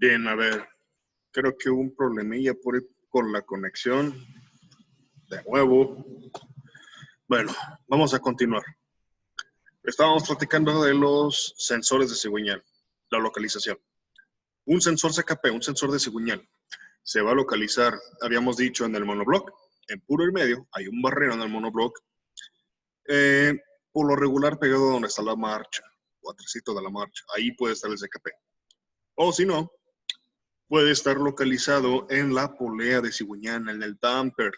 Bien, a ver, creo que hubo un problemilla por ahí con la conexión. De nuevo. Bueno, vamos a continuar. Estábamos platicando de los sensores de cigüeñal, la localización. Un sensor CKP, un sensor de cigüeñal, se va a localizar, habíamos dicho, en el monobloc. En puro y medio hay un barrero en el monobloc. Por lo regular pegado a donde está la marcha, o atrásito de la marcha. Ahí puede estar el CKP. O si no, puede estar localizado en la polea de cigüeñal, en el damper,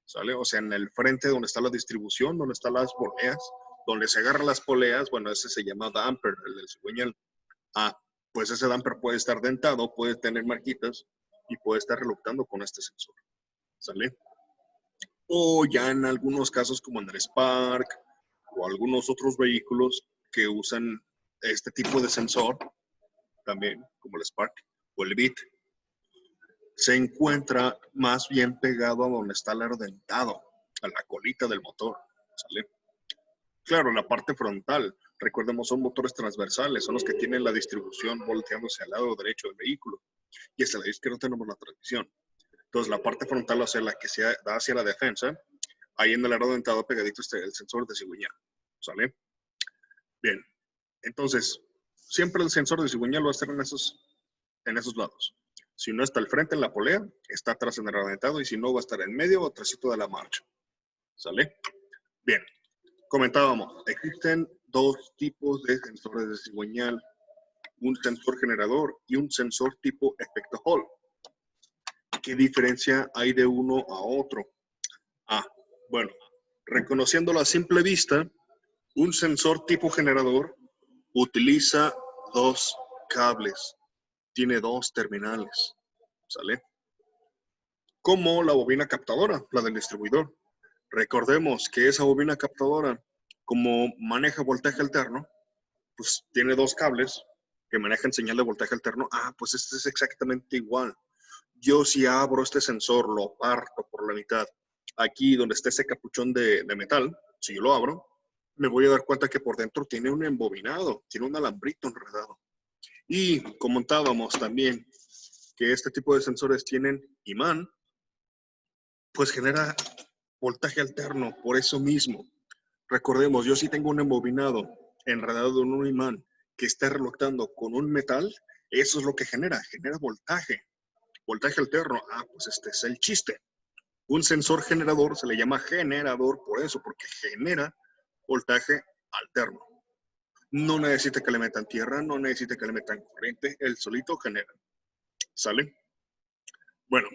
¿sale? O sea, en el frente donde está la distribución, donde están las poleas, donde se agarran las poleas, bueno, ese se llama damper, el del cigüeñal. Pues ese damper puede estar dentado, puede tener marquitas y puede estar reluctando con este sensor, ¿sale? O ya en algunos casos como en el Spark o algunos otros vehículos que usan este tipo de sensor, también como el Spark o el Beat, se encuentra más bien pegado a donde está el aro dentado, a la colita del motor, ¿sale? Claro, la parte frontal, recordemos, son motores transversales, son los que tienen la distribución volteándose al lado derecho del vehículo, y hacia la izquierda tenemos la transmisión. Entonces, la parte frontal, o sea, la que se da hacia la defensa, ahí en el aro dentado pegadito está el sensor de cigüeñal, ¿sale? Bien, entonces, siempre el sensor de cigüeñal va a estar en esos lados. Si no está al frente en la polea, está atrás en el reventado, y si no, va a estar en medio o atrásito de la marcha. ¿Sale? Bien, comentábamos, existen dos tipos de sensores de cigüeñal, un sensor generador y un sensor tipo efecto Hall. ¿Qué diferencia hay de uno a otro? Bueno, reconociéndolo a simple vista, un sensor tipo generador utiliza dos cables, tiene dos terminales, ¿sale? Como la bobina captadora, la del distribuidor. Recordemos que esa bobina captadora, como maneja voltaje alterno, pues tiene dos cables que manejan señal de voltaje alterno. Pues este es exactamente igual. Yo si abro este sensor, lo parto por la mitad, aquí donde está ese capuchón de metal, si yo lo abro, me voy a dar cuenta que por dentro tiene un embobinado, tiene un alambrito enredado. Y comentábamos también que este tipo de sensores tienen imán, pues genera voltaje alterno por eso mismo. Recordemos, yo si tengo un embobinado enredado en un imán que está reluctando con un metal, eso es lo que genera voltaje alterno. Pues este es el chiste. Un sensor generador se le llama generador por eso, porque genera voltaje alterno. No necesita que le metan tierra, no necesita que le metan corriente, él solito genera. ¿Sale? Bueno,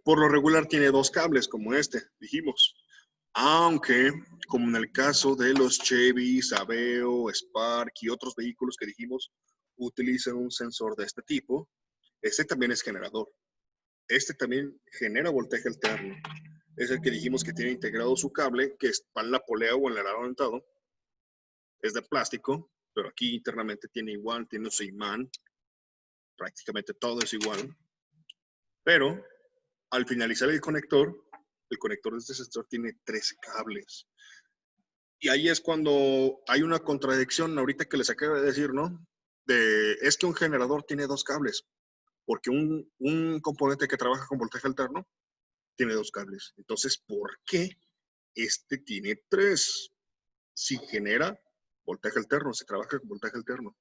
por lo regular tiene dos cables como este, dijimos. Aunque, como en el caso de los Chevy, Aveo, Spark y otros vehículos que dijimos, utilizan un sensor de este tipo, este también es generador. Este también genera voltaje alterno. Es el que dijimos que tiene integrado su cable, que está en la polea o en el aro dentado. Es de plástico, pero aquí internamente tiene igual, tiene su imán. Prácticamente todo es igual. Pero, al finalizar el conector de este sensor tiene tres cables. Y ahí es cuando hay una contradicción, ahorita que les acabo de decir, ¿no? Es que un generador tiene dos cables, porque un componente que trabaja con voltaje alterno tiene dos cables. Entonces, ¿por qué este tiene tres? Si genera voltaje alterno, se trabaja con voltaje alterno.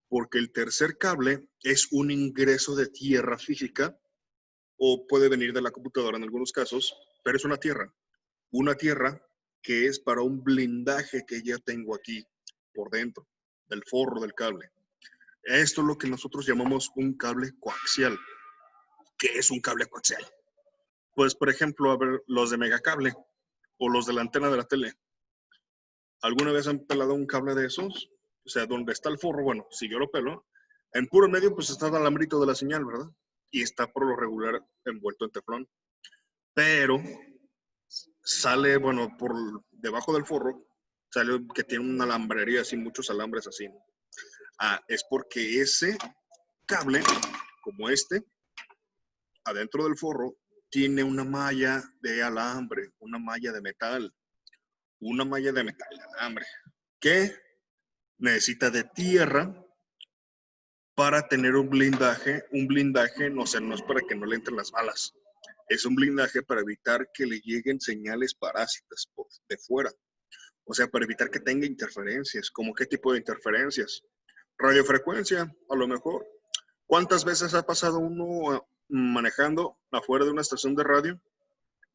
Porque el tercer cable es un ingreso de tierra física, o puede venir de la computadora en algunos casos, pero es una tierra que es para un blindaje que ya tengo aquí por dentro del forro del cable. Esto es lo que nosotros llamamos un cable coaxial. ¿Qué es un cable coaxial? Pues, por ejemplo, a ver, los de megacable o los de la antena de la tele. ¿Alguna vez han pelado un cable de esos? O sea, donde está el forro, bueno, si yo lo pelo, en puro medio pues está el alambrito de la señal, ¿verdad? Y está por lo regular envuelto en teflón. Pero sale, bueno, por debajo del forro, sale que tiene una alambrería así, muchos alambres así. Es porque ese cable, como este, adentro del forro, tiene una malla de alambre, una malla de metal, alambre, que necesita de tierra para tener un blindaje no, o sea, no es para que no le entren las balas, es un blindaje para evitar que le lleguen señales parásitas de fuera, o sea, para evitar que tenga interferencias. ¿Cómo qué tipo de interferencias? Radiofrecuencia, a lo mejor. ¿Cuántas veces ha pasado uno manejando afuera de una estación de radio?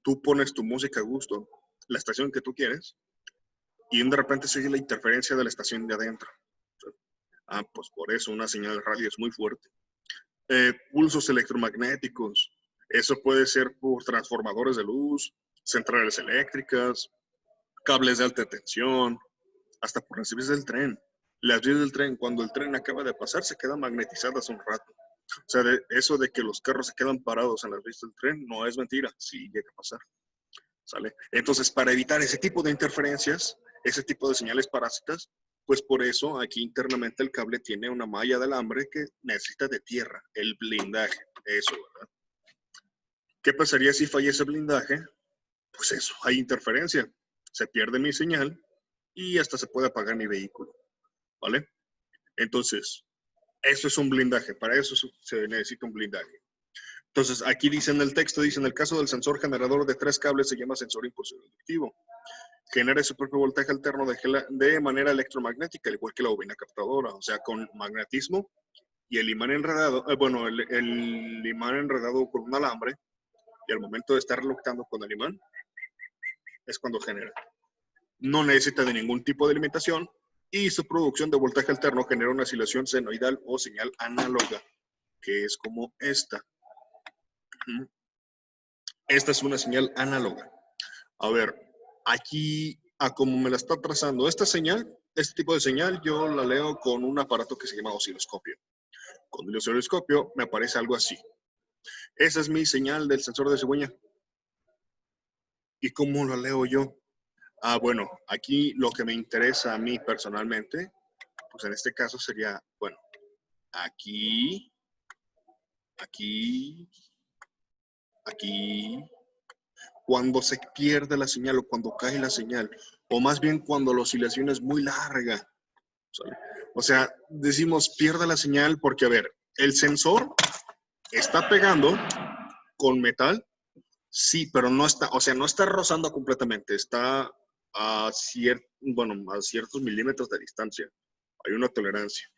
Tú pones tu música a gusto, la estación que tú quieres, y de repente sigue la interferencia de la estación de adentro. Pues por eso una señal de radio es muy fuerte. Pulsos electromagnéticos, eso puede ser por transformadores de luz, centrales eléctricas, cables de alta tensión, hasta por las vías del tren. Las vías del tren, cuando el tren acaba de pasar, se quedan magnetizadas un rato. O sea, eso de que los carros se quedan parados en las vías del tren no es mentira, sí llega a pasar. ¿Sale? Entonces, para evitar ese tipo de interferencias, ese tipo de señales parásitas, pues por eso aquí internamente el cable tiene una malla de alambre que necesita de tierra, el blindaje, eso, ¿verdad? ¿Qué pasaría si falla ese blindaje? Pues eso, hay interferencia, se pierde mi señal y hasta se puede apagar mi vehículo, ¿vale? Entonces, eso es un blindaje, para eso se necesita un blindaje. Entonces, aquí dice en el texto, dice, en el caso del sensor generador de 3 cables se llama sensor impulsor inductivo. Genera su propio voltaje alterno de manera electromagnética, al igual que la bobina captadora, o sea, con magnetismo y el imán enredado, el imán enredado con un alambre, y al momento de estar reluctando con el imán, es cuando genera. No necesita de ningún tipo de alimentación, y su producción de voltaje alterno genera una oscilación senoidal o señal análoga, que es como esta. Esta es una señal análoga. A ver, aquí, a como me la está trazando esta señal, este tipo de señal, yo la leo con un aparato que se llama osciloscopio. Con el osciloscopio me aparece algo así. Esa es mi señal del sensor de cigüeña. ¿Y cómo la leo yo? Bueno, aquí lo que me interesa a mí personalmente, pues en este caso sería, bueno, aquí, aquí, aquí, cuando se pierde la señal o cuando cae la señal, o más bien cuando la oscilación es muy larga. ¿Sale? O sea, decimos pierde la señal porque, a ver, el sensor está pegando con metal, sí, pero no está, o sea, no está rozando completamente, está a ciertos milímetros de distancia. Hay una tolerancia.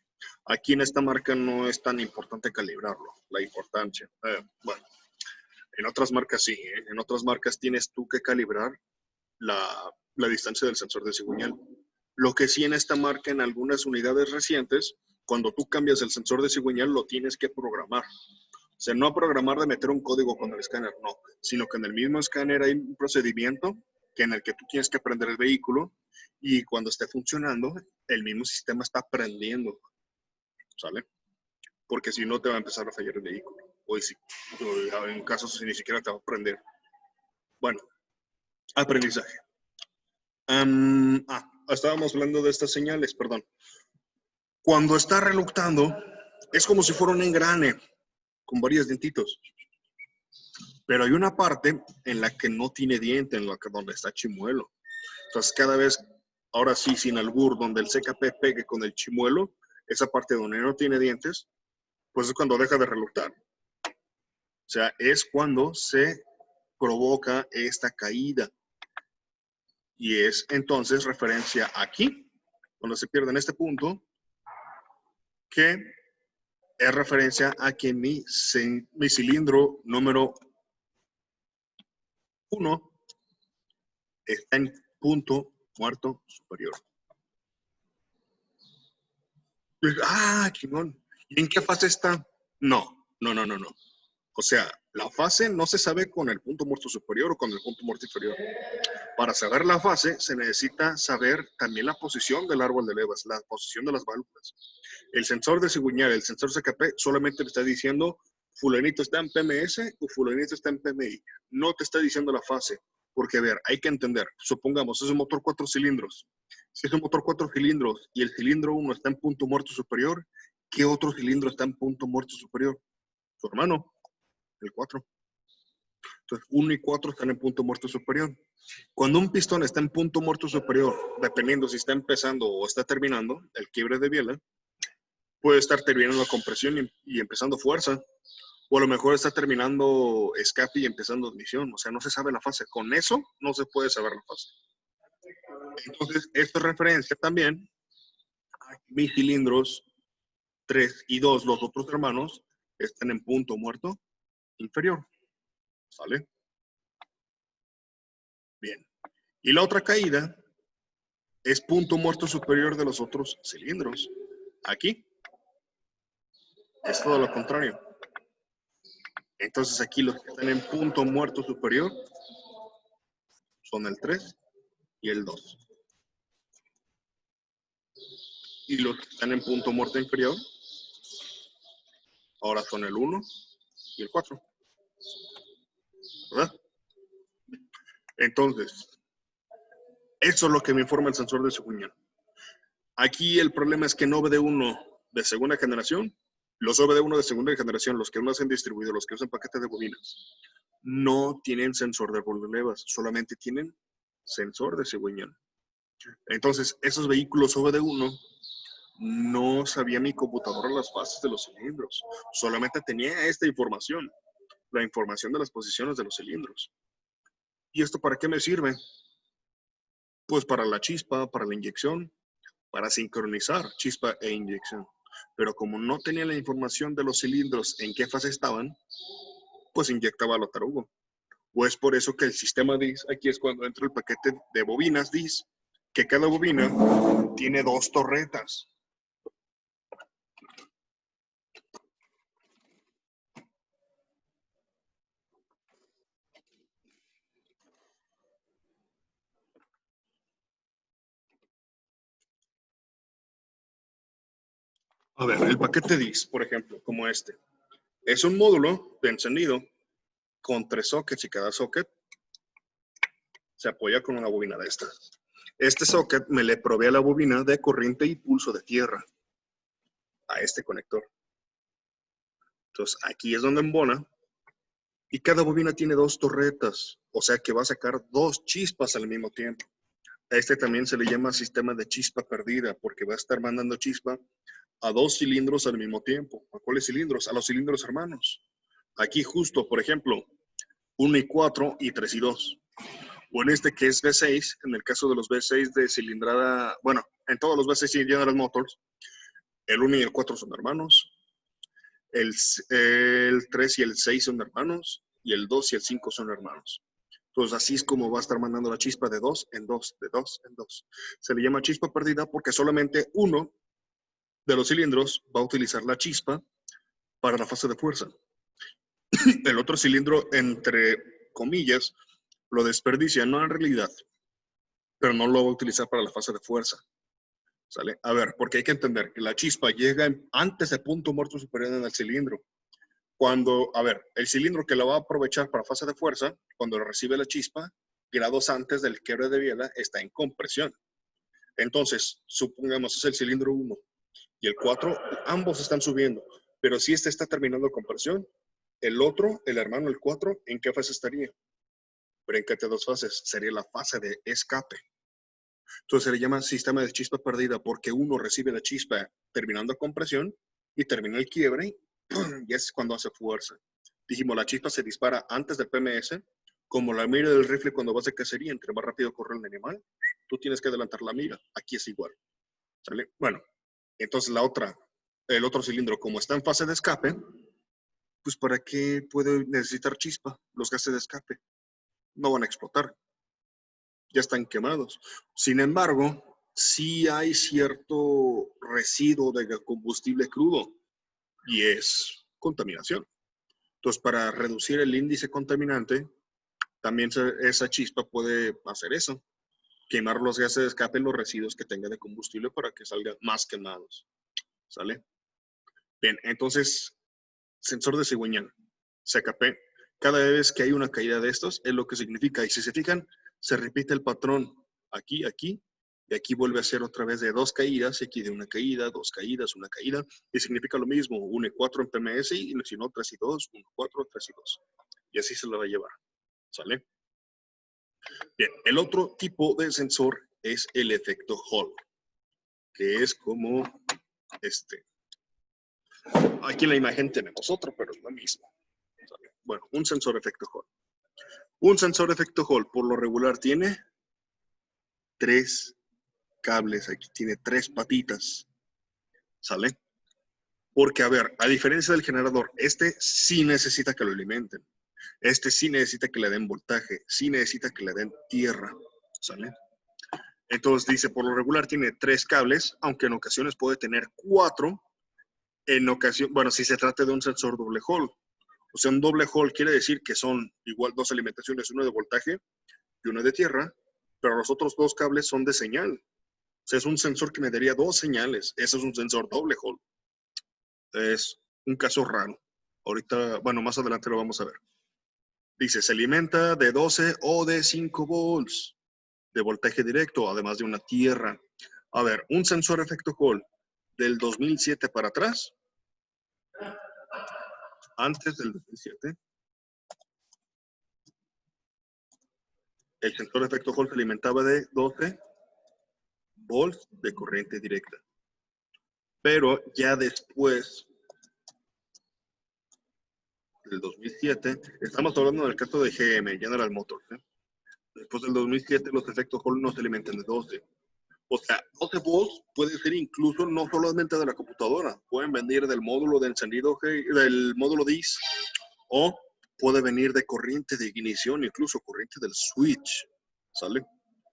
Aquí en esta marca no es tan importante calibrarlo, la importancia. Bueno, en otras marcas sí, ¿eh? En otras marcas tienes tú que calibrar la distancia del sensor de cigüeñal. Lo que sí en esta marca, en algunas unidades recientes, cuando tú cambias el sensor de cigüeñal, lo tienes que programar. O sea, no programar de meter un código con el escáner, no, sino que en el mismo escáner hay un procedimiento que en el que tú tienes que prender el vehículo y cuando esté funcionando, el mismo sistema está prendiendo, ¿sale? Porque si no te va a empezar a fallar el vehículo. O en casos si ni siquiera te va a prender. Bueno, aprendizaje. Estábamos hablando de estas señales, perdón. Cuando está reluctando, es como si fuera un engrane con varios dientitos. Pero hay una parte en la que no tiene diente, en la que donde está chimuelo. Entonces, cada vez, ahora sí, sin albur, donde el CKP pegue con el chimuelo, esa parte donde no tiene dientes, pues es cuando deja de reluctar. O sea, es cuando se provoca esta caída. Y es entonces referencia aquí, cuando se pierde en este punto, que es referencia a que mi cilindro número 1 está en punto muerto superior. Chingón. ¿Y en qué fase está? No. O sea, la fase no se sabe con el punto muerto superior o con el punto muerto inferior. Para saber la fase, se necesita saber también la posición del árbol de levas, la posición de las válvulas. El sensor de cigüeñal, el sensor CKP, solamente le está diciendo fulanito está en PMS o fulanito está en PMI. No te está diciendo la fase. Porque, a ver, hay que entender. Supongamos, es un motor 4 cilindros. Si es un motor 4 cilindros y el cilindro 1 está en punto muerto superior, ¿qué otro cilindro está en punto muerto superior? Su hermano, el 4. Entonces, 1 y 4 están en punto muerto superior. Cuando un pistón está en punto muerto superior, dependiendo si está empezando o está terminando el quiebre de biela, Puede estar terminando compresión y empezando fuerza. O a lo mejor está terminando escape y empezando admisión. O sea, no se sabe la fase. Con eso no se puede saber la fase. Entonces, esto es referencia también a mis cilindros 3 y 2, los otros hermanos, están en punto muerto inferior. ¿Sale? Bien. Y la otra caída es punto muerto superior de los otros cilindros. Aquí es todo lo contrario. Entonces aquí los que están en punto muerto superior son el 3 y el 2. Y los que están en punto muerto inferior ahora son el 1 y el 4. ¿Verdad? Entonces, eso es lo que me informa el sensor de Seguñán. Aquí el problema es que no OBD1 de segunda generación, los OBD1 de segunda generación, los que no hacen distribuido, los que usan paquetes de bobinas, no tienen sensor de relevas, solamente tienen sensor de cigüeñal. Entonces, esos vehículos OBD1 no sabía mi computadora las fases de los cilindros, solamente tenía esta información, la información de las posiciones de los cilindros. ¿Y esto para qué me sirve? Pues para la chispa, para la inyección, para sincronizar chispa e inyección. Pero como no tenía la información de los cilindros en qué fase estaban, pues inyectaba a lo tarugo. O es por eso que el sistema DIS, aquí es cuando entra el paquete de bobinas DIS, que cada bobina tiene 2 torretas. A ver, el paquete DIS, por ejemplo, como este, es un módulo de encendido con 3 sockets y cada socket se apoya con una bobina de estas. Este socket me le provee a la bobina de corriente y pulso de tierra a este conector. Entonces, aquí es donde embona y cada bobina tiene 2 torretas, o sea que va a sacar 2 chispas al mismo tiempo. A este también se le llama sistema de chispa perdida porque va a estar mandando chispa a 2 cilindros al mismo tiempo. ¿A cuáles cilindros? A los cilindros hermanos. Aquí justo, por ejemplo, 1 y 4 y 3 y 2. O en este que es V6, en el caso de los V6 de cilindrada, bueno, en todos los V6 General Motors, el 1 y el 4 son hermanos, el 3 y el 6 son hermanos, y el 2 y el 5 son hermanos. Entonces así es como va a estar mandando la chispa de 2 en 2, de 2 en 2. Se le llama chispa perdida porque solamente uno de los cilindros va a utilizar la chispa para la fase de fuerza. El otro cilindro, entre comillas, lo desperdicia, no en realidad, pero no lo va a utilizar para la fase de fuerza. ¿Sale? A ver, porque hay que entender que la chispa llega antes del punto muerto superior en el cilindro. Cuando, a ver, el cilindro que la va a aprovechar para fase de fuerza, cuando recibe la chispa, grados antes del quiebre de biela, está en compresión. Entonces, supongamos es el cilindro 1 y el 4, ambos están subiendo, pero si este está terminando compresión, el otro, el hermano, el 4, ¿en qué fase estaría? Bríncate 2 fases, sería la fase de escape. Entonces se le llama sistema de chispa perdida porque uno recibe la chispa terminando compresión y termina el quiebre y es cuando hace fuerza. Dijimos, la chispa se dispara antes del PMS, como la mira del rifle cuando vas de cacería, entre más rápido corre el animal, tú tienes que adelantar la mira. Aquí es igual. ¿Sale? Bueno, entonces el otro cilindro, como está en fase de escape, pues ¿para qué puede necesitar chispa? Los gases de escape no van a explotar, ya están quemados. Sin embargo, sí hay cierto residuo de combustible crudo y es contaminación. Entonces, para reducir el índice contaminante, también esa chispa puede hacer eso, quemar los gases de escape, los residuos que tenga de combustible para que salgan más quemados. ¿Sale? Bien, entonces, sensor de cigüeñal, CKP. Cada vez que hay una caída de estos, es lo que significa. Y si se fijan, se repite el patrón aquí, aquí, y aquí vuelve a ser otra vez de 2 caídas, y aquí de una caída, 2 caídas, una caída, y significa lo mismo, 1 y 4 en PMS, y si no, 3 y 2, 1, 4, 3 y 2. Y así se lo va a llevar. ¿Sale? Bien, el otro tipo de sensor es el efecto Hall, que es como este. Aquí en la imagen tenemos otro, pero es lo mismo. Bueno, un sensor efecto Hall. Un sensor efecto Hall por lo regular tiene 3 cables, aquí tiene 3 patitas, ¿sale? Porque, a ver, a diferencia del generador, este sí necesita que lo alimenten. Este sí necesita que le den voltaje, sí necesita que le den tierra, ¿sale? Entonces dice, por lo regular tiene 3 cables, aunque en ocasiones puede tener 4. En ocasión, bueno, si se trata de un sensor doble Hall. O sea, un doble Hall quiere decir que son igual 2 alimentaciones, uno de voltaje y uno de tierra, pero los otros 2 cables son de señal. O sea, es un sensor que me daría 2 señales. Ese es un sensor doble Hall. Es un caso raro. Ahorita, bueno, más adelante lo vamos a ver. Dice, se alimenta de 12 o de 5 volts de voltaje directo, además de una tierra. A ver, un sensor efecto Hall del 2007 para atrás, antes del 2007, el sensor efecto Hall se alimentaba de 12 volts de corriente directa. Pero ya después del 2007, estamos hablando del caso de GM, General Motors. Después del 2007, los efectos Hall no se alimentan de 12. O sea, 12 volts puede ser incluso no solamente de la computadora, pueden venir del módulo de encendido, del módulo DIS, o puede venir de corriente de ignición, incluso corriente del switch, ¿sale?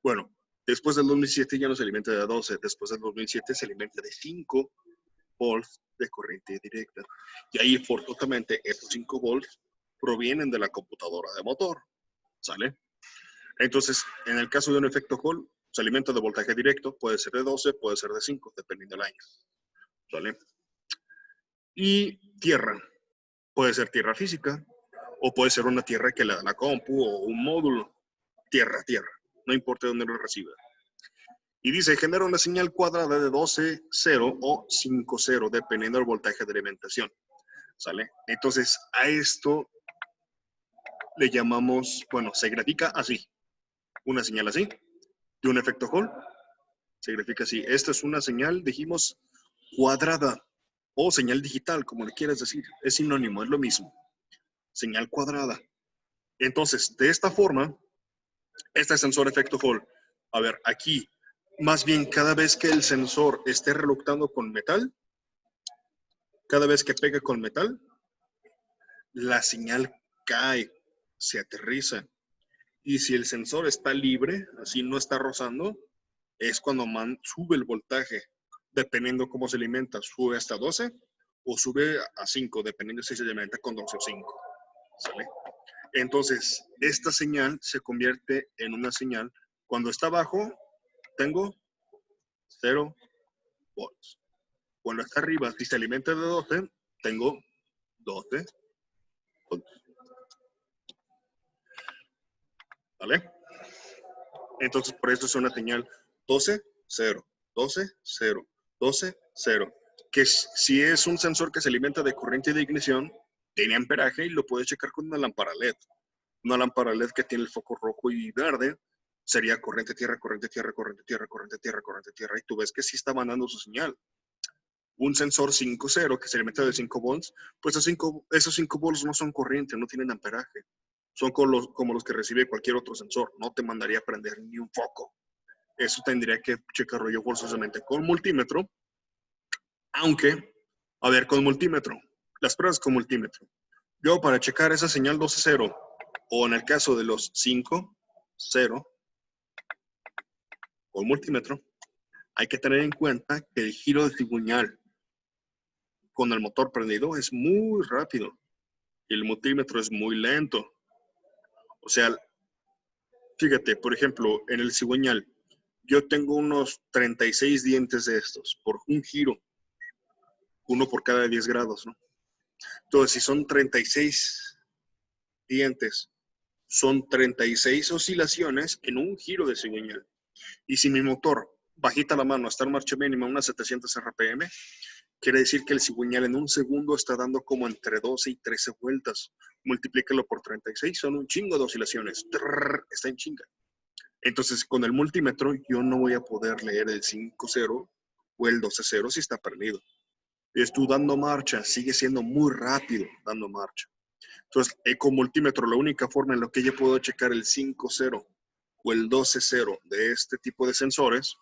Bueno, después del 2007 ya no se alimenta de 12, después del 2007 se alimenta de 5 volts de corriente directa. Y ahí forzosamente estos 5 volts provienen de la computadora de motor, ¿sale? Entonces, en el caso de un efecto Hall, se alimenta de voltaje directo, puede ser de 12, puede ser de 5, dependiendo del año, ¿vale? Y tierra, puede ser tierra física, o puede ser una tierra que le da la compu, o un módulo, tierra, no importa dónde lo reciba. Y dice, genera una señal cuadrada de 12, 0 o 5, 0, dependiendo del voltaje de alimentación, ¿sale? Entonces, a esto le llamamos, bueno, se grafica así, una señal así, de un efecto Hall, se grafica así. Esta es una señal, dijimos, cuadrada o señal digital, como le quieras decir. Es sinónimo, es lo mismo. Señal cuadrada. Entonces, de esta forma, este sensor efecto Hall, a ver, aquí, más bien cada vez que el sensor esté reluctando con metal, cada vez que pegue con metal, la señal cae, se aterriza. Y si el sensor está libre, así no está rozando, es cuando sube el voltaje, dependiendo cómo se alimenta, sube hasta 12 o sube a 5, dependiendo si se alimenta con 12 o 5. ¿Sale? Entonces, esta señal se convierte en una señal. Cuando está abajo, tengo 0 volts. Cuando está arriba, si se alimenta de 12, tengo 12 volts. ¿Vale? Entonces, por eso es una señal 12, 0, 12, 0, 12, 0. Que si es un sensor que se alimenta de corriente de ignición, tiene amperaje y lo puedes checar con una lámpara LED. Una lámpara LED que tiene el foco rojo y verde sería corriente tierra, corriente tierra, corriente tierra, corriente tierra, corriente tierra. Y tú ves que sí está mandando su señal. Un sensor 5.0 que se alimenta de 5 volts, pues esos 5 volts no son corriente, no tienen amperaje. Son como los que recibe cualquier otro sensor. No te mandaría a prender ni un foco. Eso tendría que checarlo yo forzosamente con multímetro. Aunque, a ver, con multímetro. Las pruebas con multímetro. Yo para checar esa señal 12.0 o en el caso de los 5.0 con multímetro, hay que tener en cuenta que el giro de cigüeñal con el motor prendido es muy rápido y el multímetro es muy lento. O sea, fíjate, por ejemplo, en el cigüeñal, yo tengo unos 36 dientes de estos por un giro, uno por cada 10 grados, ¿no? Entonces, si son 36 dientes, son 36 oscilaciones en un giro de cigüeñal. Y si mi motor bajita la mano está en marcha mínima, unas 700 RPM, quiere decir que el cigüeñal en un segundo está dando como entre 12 y 13 vueltas. Multiplícalo por 36, son un chingo de oscilaciones. Está en chinga. Entonces, con el multímetro, yo no voy a poder leer el 5.0 o el 12.0 si está perdido. Es tú dando marcha, sigue siendo muy rápido dando marcha. Entonces, con multímetro, la única forma en la que yo puedo checar el 5.0 o el 12.0 de este tipo de sensores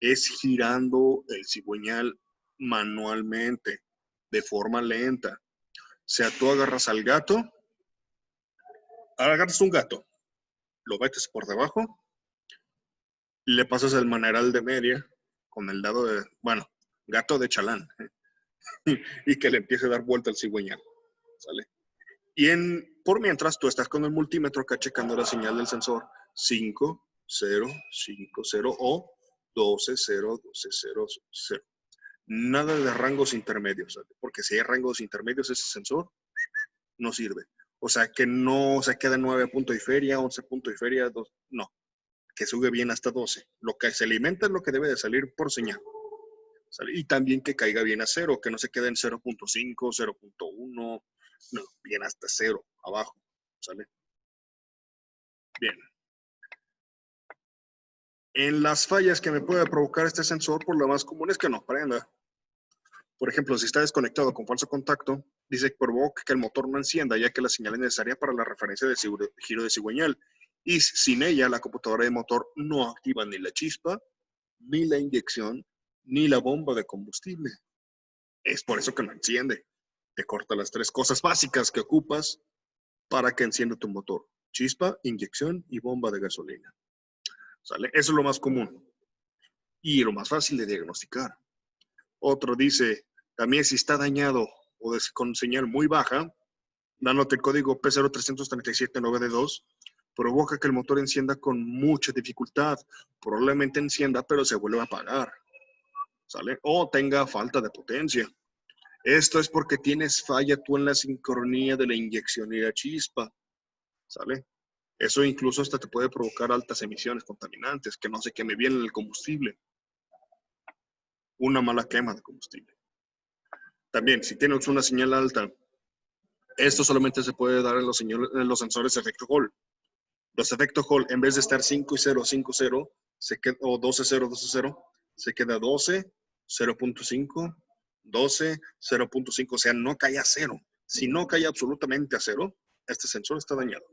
es girando el cigüeñal manualmente, de forma lenta. O sea, tú agarras al gato, agarras un gato, lo metes por debajo, le pasas el maneral de media con el dado de, bueno, gato de chalán, y que le empiece a dar vuelta al cigüeñal, ¿sale? Por mientras tú estás con el multímetro acá checando la señal del sensor 5, 0, 5, 0 o 12, 0, 12, 0, 0. Nada de rangos intermedios, ¿sale? Porque si hay rangos intermedios, ese sensor no sirve. O sea, que no se queda en 9 punto y feria, 11 punto y feria, 2, no, que sube bien hasta 12. Lo que se alimenta es lo que debe de salir por señal, ¿sale? Y también que caiga bien a 0, que no se quede en 0.5, 0.1, no, bien hasta 0, abajo, ¿sale? Bien. En las fallas que me puede provocar este sensor, por lo más común es que no prenda. Por ejemplo, si está desconectado con falso contacto, dice que provoca que el motor no encienda, ya que la señal es necesaria para la referencia de giro de cigüeñal. Y sin ella, la computadora de motor no activa ni la chispa, ni la inyección, ni la bomba de combustible. Es por eso que no enciende. Te corta las tres cosas básicas que ocupas para que encienda tu motor. Chispa, inyección y bomba de gasolina. ¿Sale? Eso es lo más común y lo más fácil de diagnosticar. Otro dice, también si está dañado o con señal muy baja, dándote el código P03379D2, provoca que el motor encienda con mucha dificultad. Probablemente encienda, pero se vuelve a apagar, ¿sale? O tenga falta de potencia. Esto es porque tienes falla tú en la sincronía de la inyección y la chispa, ¿sale? Eso incluso hasta te puede provocar altas emisiones contaminantes, que no se queme bien el combustible. Una mala quema de combustible. También, si tienes una señal alta, esto solamente se puede dar en los sensores de efecto Hall. Los efectos Hall, en vez de estar 5 y 0, 5, 0, o 12, 0, 12, 0, se queda 12, 0.5, 12, 0.5, o sea, no cae a 0. Si no cae absolutamente a 0, este sensor está dañado.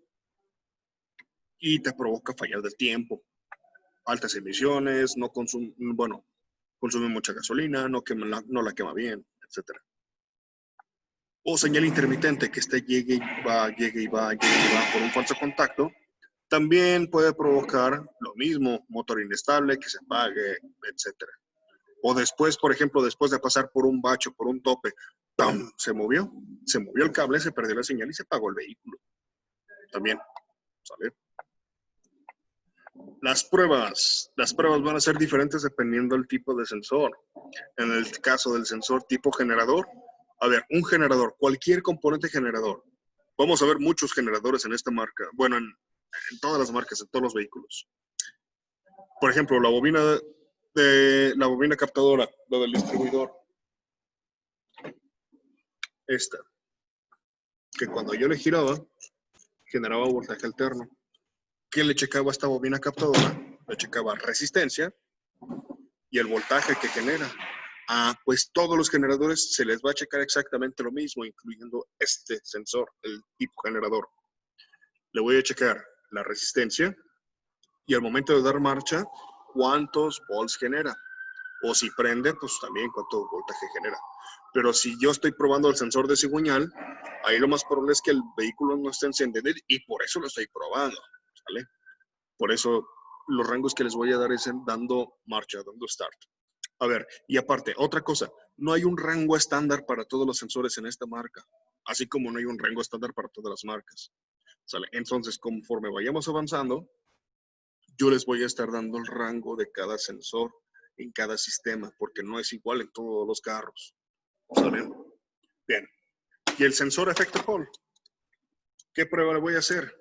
Y te provoca fallar del tiempo, altas emisiones, no consume, bueno, consume mucha gasolina, no la quema bien, etc. O señal intermitente, que este llegue y va, llegue y va, llegue y va por un falso contacto, también puede provocar lo mismo, motor inestable, que se apague, etc. O después, por ejemplo, después de pasar por un bache, por un tope, ¡pum!, se movió el cable, se perdió la señal y se apagó el vehículo. También, ¿sale? Las pruebas van a ser diferentes dependiendo del tipo de sensor. En el caso del sensor tipo generador, a ver, un generador, cualquier componente generador. Vamos a ver muchos generadores en esta marca, bueno, en todas las marcas, en todos los vehículos. Por ejemplo, la bobina captadora, la del distribuidor. Esta, que cuando yo le giraba, generaba voltaje alterno. ¿Qué le checaba a esta bobina captadora? Le checaba resistencia y el voltaje que genera. Pues todos los generadores se les va a checar exactamente lo mismo, incluyendo este sensor, el tipo generador. Le voy a checar la resistencia y al momento de dar marcha, cuántos volts genera. O si prende, pues también cuánto voltaje genera. Pero si yo estoy probando el sensor de cigüeñal, ahí lo más probable es que el vehículo no esté encendido y por eso lo estoy probando, ¿vale? Por eso los rangos que les voy a dar es dando marcha, dando start. A ver, y aparte, otra cosa, no hay un rango estándar para todos los sensores en esta marca, así como no hay un rango estándar para todas las marcas, ¿sale? Entonces, conforme vayamos avanzando, yo les voy a estar dando el rango de cada sensor en cada sistema, porque no es igual en todos los carros, ¿sale? Bien, y el sensor efecto Hall, ¿qué prueba le voy a hacer?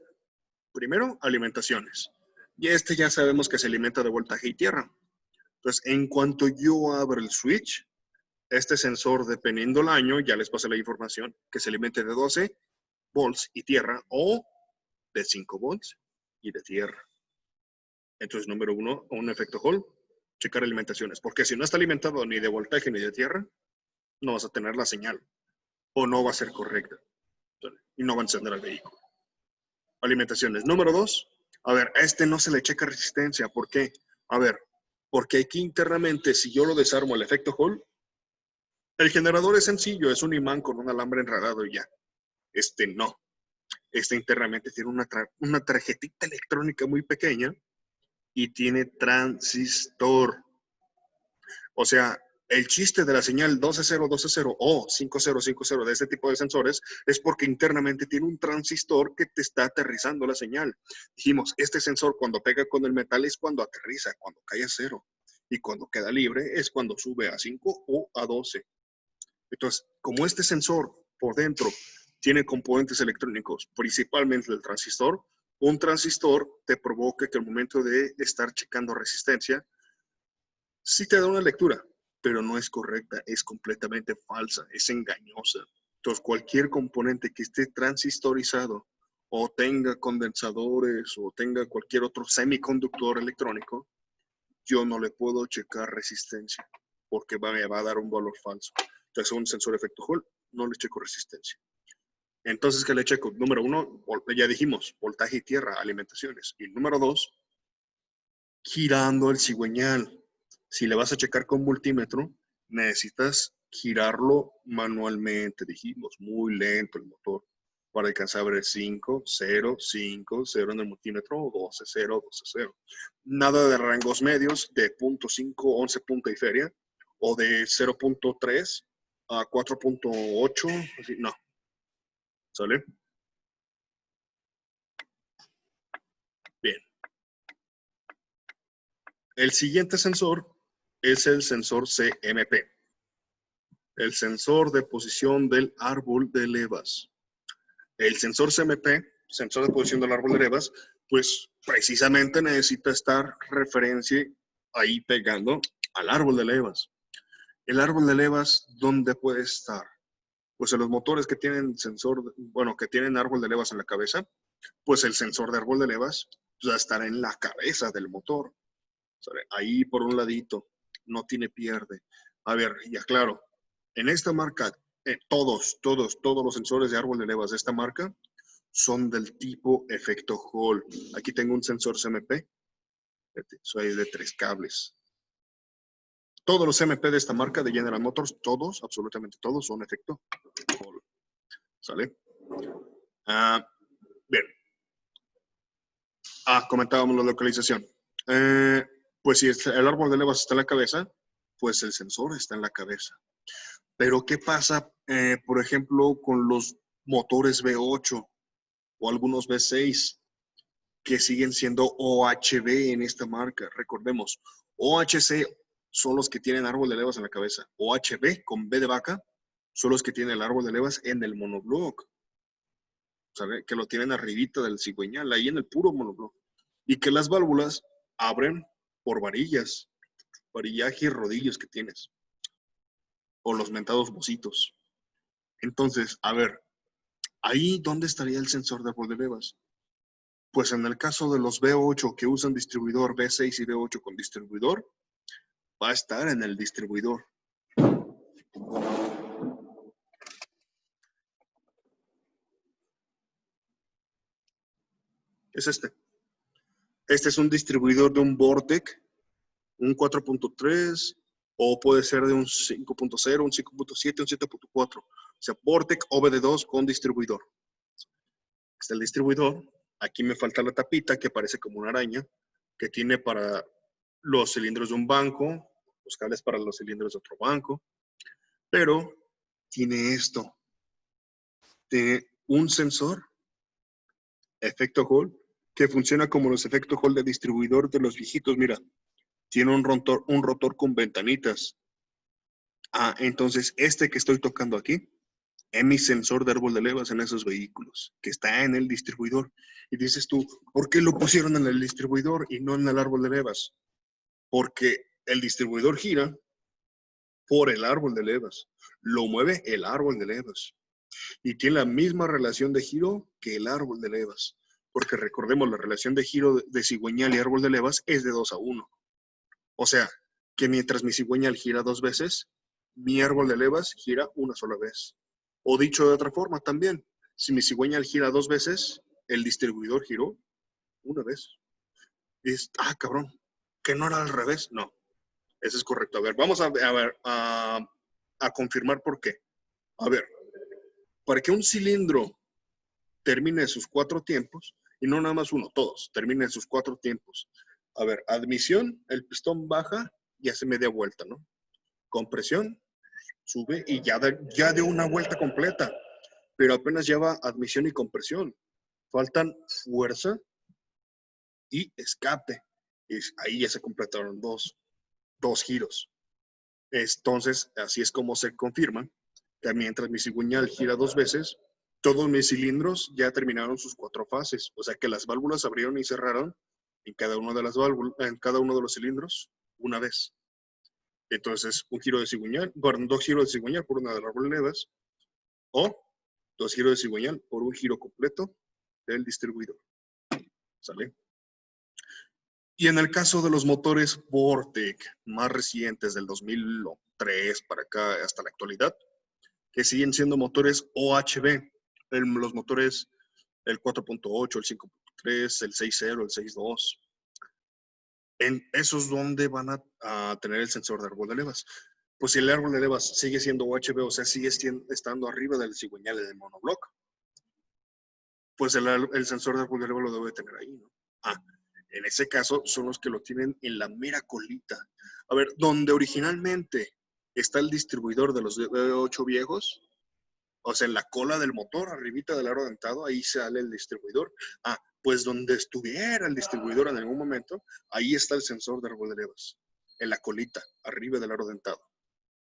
Primero, alimentaciones. Y ya sabemos que se alimenta de voltaje y tierra. Entonces, en cuanto yo abra el switch, este sensor, dependiendo del año, ya les pasé la información, que se alimente de 12 volts y tierra o de 5 volts y de tierra. Entonces, número 1, un efecto Hall, checar alimentaciones. Porque si no está alimentado ni de voltaje ni de tierra, no vas a tener la señal o no va a ser correcta y no va a encender el vehículo. Alimentaciones. Número 2, a ver, a este no se le checa resistencia. ¿Por qué? A ver, porque aquí internamente, si yo lo desarmo el efecto Hall, el generador es sencillo, es un imán con un alambre enredado y ya. Este no. Este internamente tiene una tarjetita electrónica muy pequeña y tiene transistor. O sea, el chiste de la señal 12.0, 12.0 o 5.0, 5.0 de este tipo de sensores es porque internamente tiene un transistor que te está aterrizando la señal. Dijimos, este sensor cuando pega con el metal es cuando aterriza, cuando cae a 0. Y cuando queda libre es cuando sube a 5 o a 12. Entonces, como este sensor por dentro tiene componentes electrónicos, principalmente el transistor, un transistor te provoca que al momento de estar checando resistencia, sí te da una lectura, pero no es correcta, es completamente falsa, es engañosa. Entonces, cualquier componente que esté transistorizado o tenga condensadores o tenga cualquier otro semiconductor electrónico, yo no le puedo checar resistencia porque me va a dar un valor falso. Entonces, un sensor efecto Hall, no le checo resistencia. Entonces, ¿qué le checo? Número 1, ya dijimos, voltaje y tierra, alimentaciones. Y número 2, girando el cigüeñal. Si le vas a checar con multímetro, necesitas girarlo manualmente, dijimos, muy lento el motor, para alcanzar a ver 5, 0, 5, 0 en el multímetro, 12, 0, 12, 0. Nada de rangos medios de 0.5, 11 punto y feria, o de 0.3 a 4.8, así, no. ¿Sale? Bien. El siguiente sensor es el sensor CMP, el sensor de posición del árbol de levas. El sensor CMP, sensor de posición del árbol de levas, pues precisamente necesita estar referencia ahí pegando al árbol de levas. El árbol de levas, ¿dónde puede estar? Pues en los motores que tienen sensor, bueno, que tienen árbol de levas en la cabeza, pues el sensor de árbol de levas pues, va a estar en la cabeza del motor. Ahí por un ladito, no tiene pierde. A ver, ya claro, en esta marca, todos los sensores de árbol de levas de esta marca son del tipo efecto Hall. Aquí tengo un sensor CMP, soy de 3 cables. Todos los CMP de esta marca de General Motors, todos, absolutamente todos, son efecto Hall. ¿Sale? Bien. Comentábamos la localización. Pues si el árbol de levas está en la cabeza, pues el sensor está en la cabeza. Pero ¿qué pasa, por ejemplo, con los motores V8 o algunos V6 que siguen siendo OHV en esta marca? Recordemos, OHC son los que tienen árbol de levas en la cabeza. OHV con B de vaca son los que tienen el árbol de levas en el monobloc. ¿Sabe? Que lo tienen arribita del cigüeñal, ahí en el puro monobloc. Y que las válvulas abren por varillas, varillaje y rodillos que tienes. O los mentados bocitos. Entonces, a ver, ¿ahí dónde estaría el sensor de árbol de levas? Pues en el caso de los V8 que usan distribuidor V6 y V8 con distribuidor, va a estar en el distribuidor. Es este. Este es un distribuidor de un Vortec, un 4.3, o puede ser de un 5.0, un 5.7, un 7.4. O sea, Vortec OBD2 con distribuidor. Está el distribuidor. Aquí me falta la tapita que parece como una araña, que tiene para los cilindros de un banco, los cables para los cilindros de otro banco, pero tiene esto. Tiene un sensor, efecto Hall, que funciona como los efectos Hall de distribuidor de los viejitos. Mira, tiene un rotor con ventanitas. Entonces este que estoy tocando aquí es mi sensor de árbol de levas en esos vehículos, que está en el distribuidor. Y dices tú, ¿por qué lo pusieron en el distribuidor y no en el árbol de levas? Porque el distribuidor gira por el árbol de levas. Lo mueve el árbol de levas. Y tiene la misma relación de giro que el árbol de levas. Porque recordemos, la relación de giro de cigüeñal y árbol de levas es de 2 a 1. O sea, que mientras mi cigüeñal gira 2 veces, mi árbol de levas gira una sola vez. O dicho de otra forma también, si mi cigüeñal gira 2 veces, el distribuidor giró una vez. Y es, cabrón, ¿que no era al revés? No, eso es correcto. A ver, vamos a confirmar por qué. A ver, para que un cilindro termine sus 4 tiempos, y no nada más uno, todos, terminen sus 4 tiempos. A ver, admisión, el pistón baja y hace media vuelta, ¿no? Compresión, sube y ya de una vuelta completa, pero apenas lleva admisión y compresión. Faltan fuerza y escape. Ahí ya se completaron dos giros. Entonces, así es como se confirma que mientras mi cigüeñal gira 2 veces, todos mis cilindros ya terminaron sus 4 fases. O sea que las válvulas abrieron y cerraron en cada una de las válvulas, en cada uno de los cilindros, una vez. Entonces, un giro de cigüeñal, perdón, 2 giros de cigüeñal por una de las árbol de levas, o 2 giros de cigüeñal por un giro completo del distribuidor. ¿Sale? Y en el caso de los motores Vortec más recientes del 2003 para acá hasta la actualidad, que siguen siendo motores OHB, los motores el 4.8, el 5.3, el 6.0, el 6.2. En esos donde van a tener el sensor de árbol de levas. Pues si el árbol de levas sigue siendo OHB, o sea, sigue estando arriba del cigüeñal del monobloc, pues el sensor de árbol de levas lo debe tener ahí, ¿no? En ese caso son los que lo tienen en la mera colita. A ver, donde originalmente está el distribuidor de los V8 viejos, o sea, en la cola del motor, arribita del aro dentado, ahí sale el distribuidor. Pues donde estuviera el distribuidor en algún momento, ahí está el sensor de árbol de levas, en la colita, arriba del aro dentado.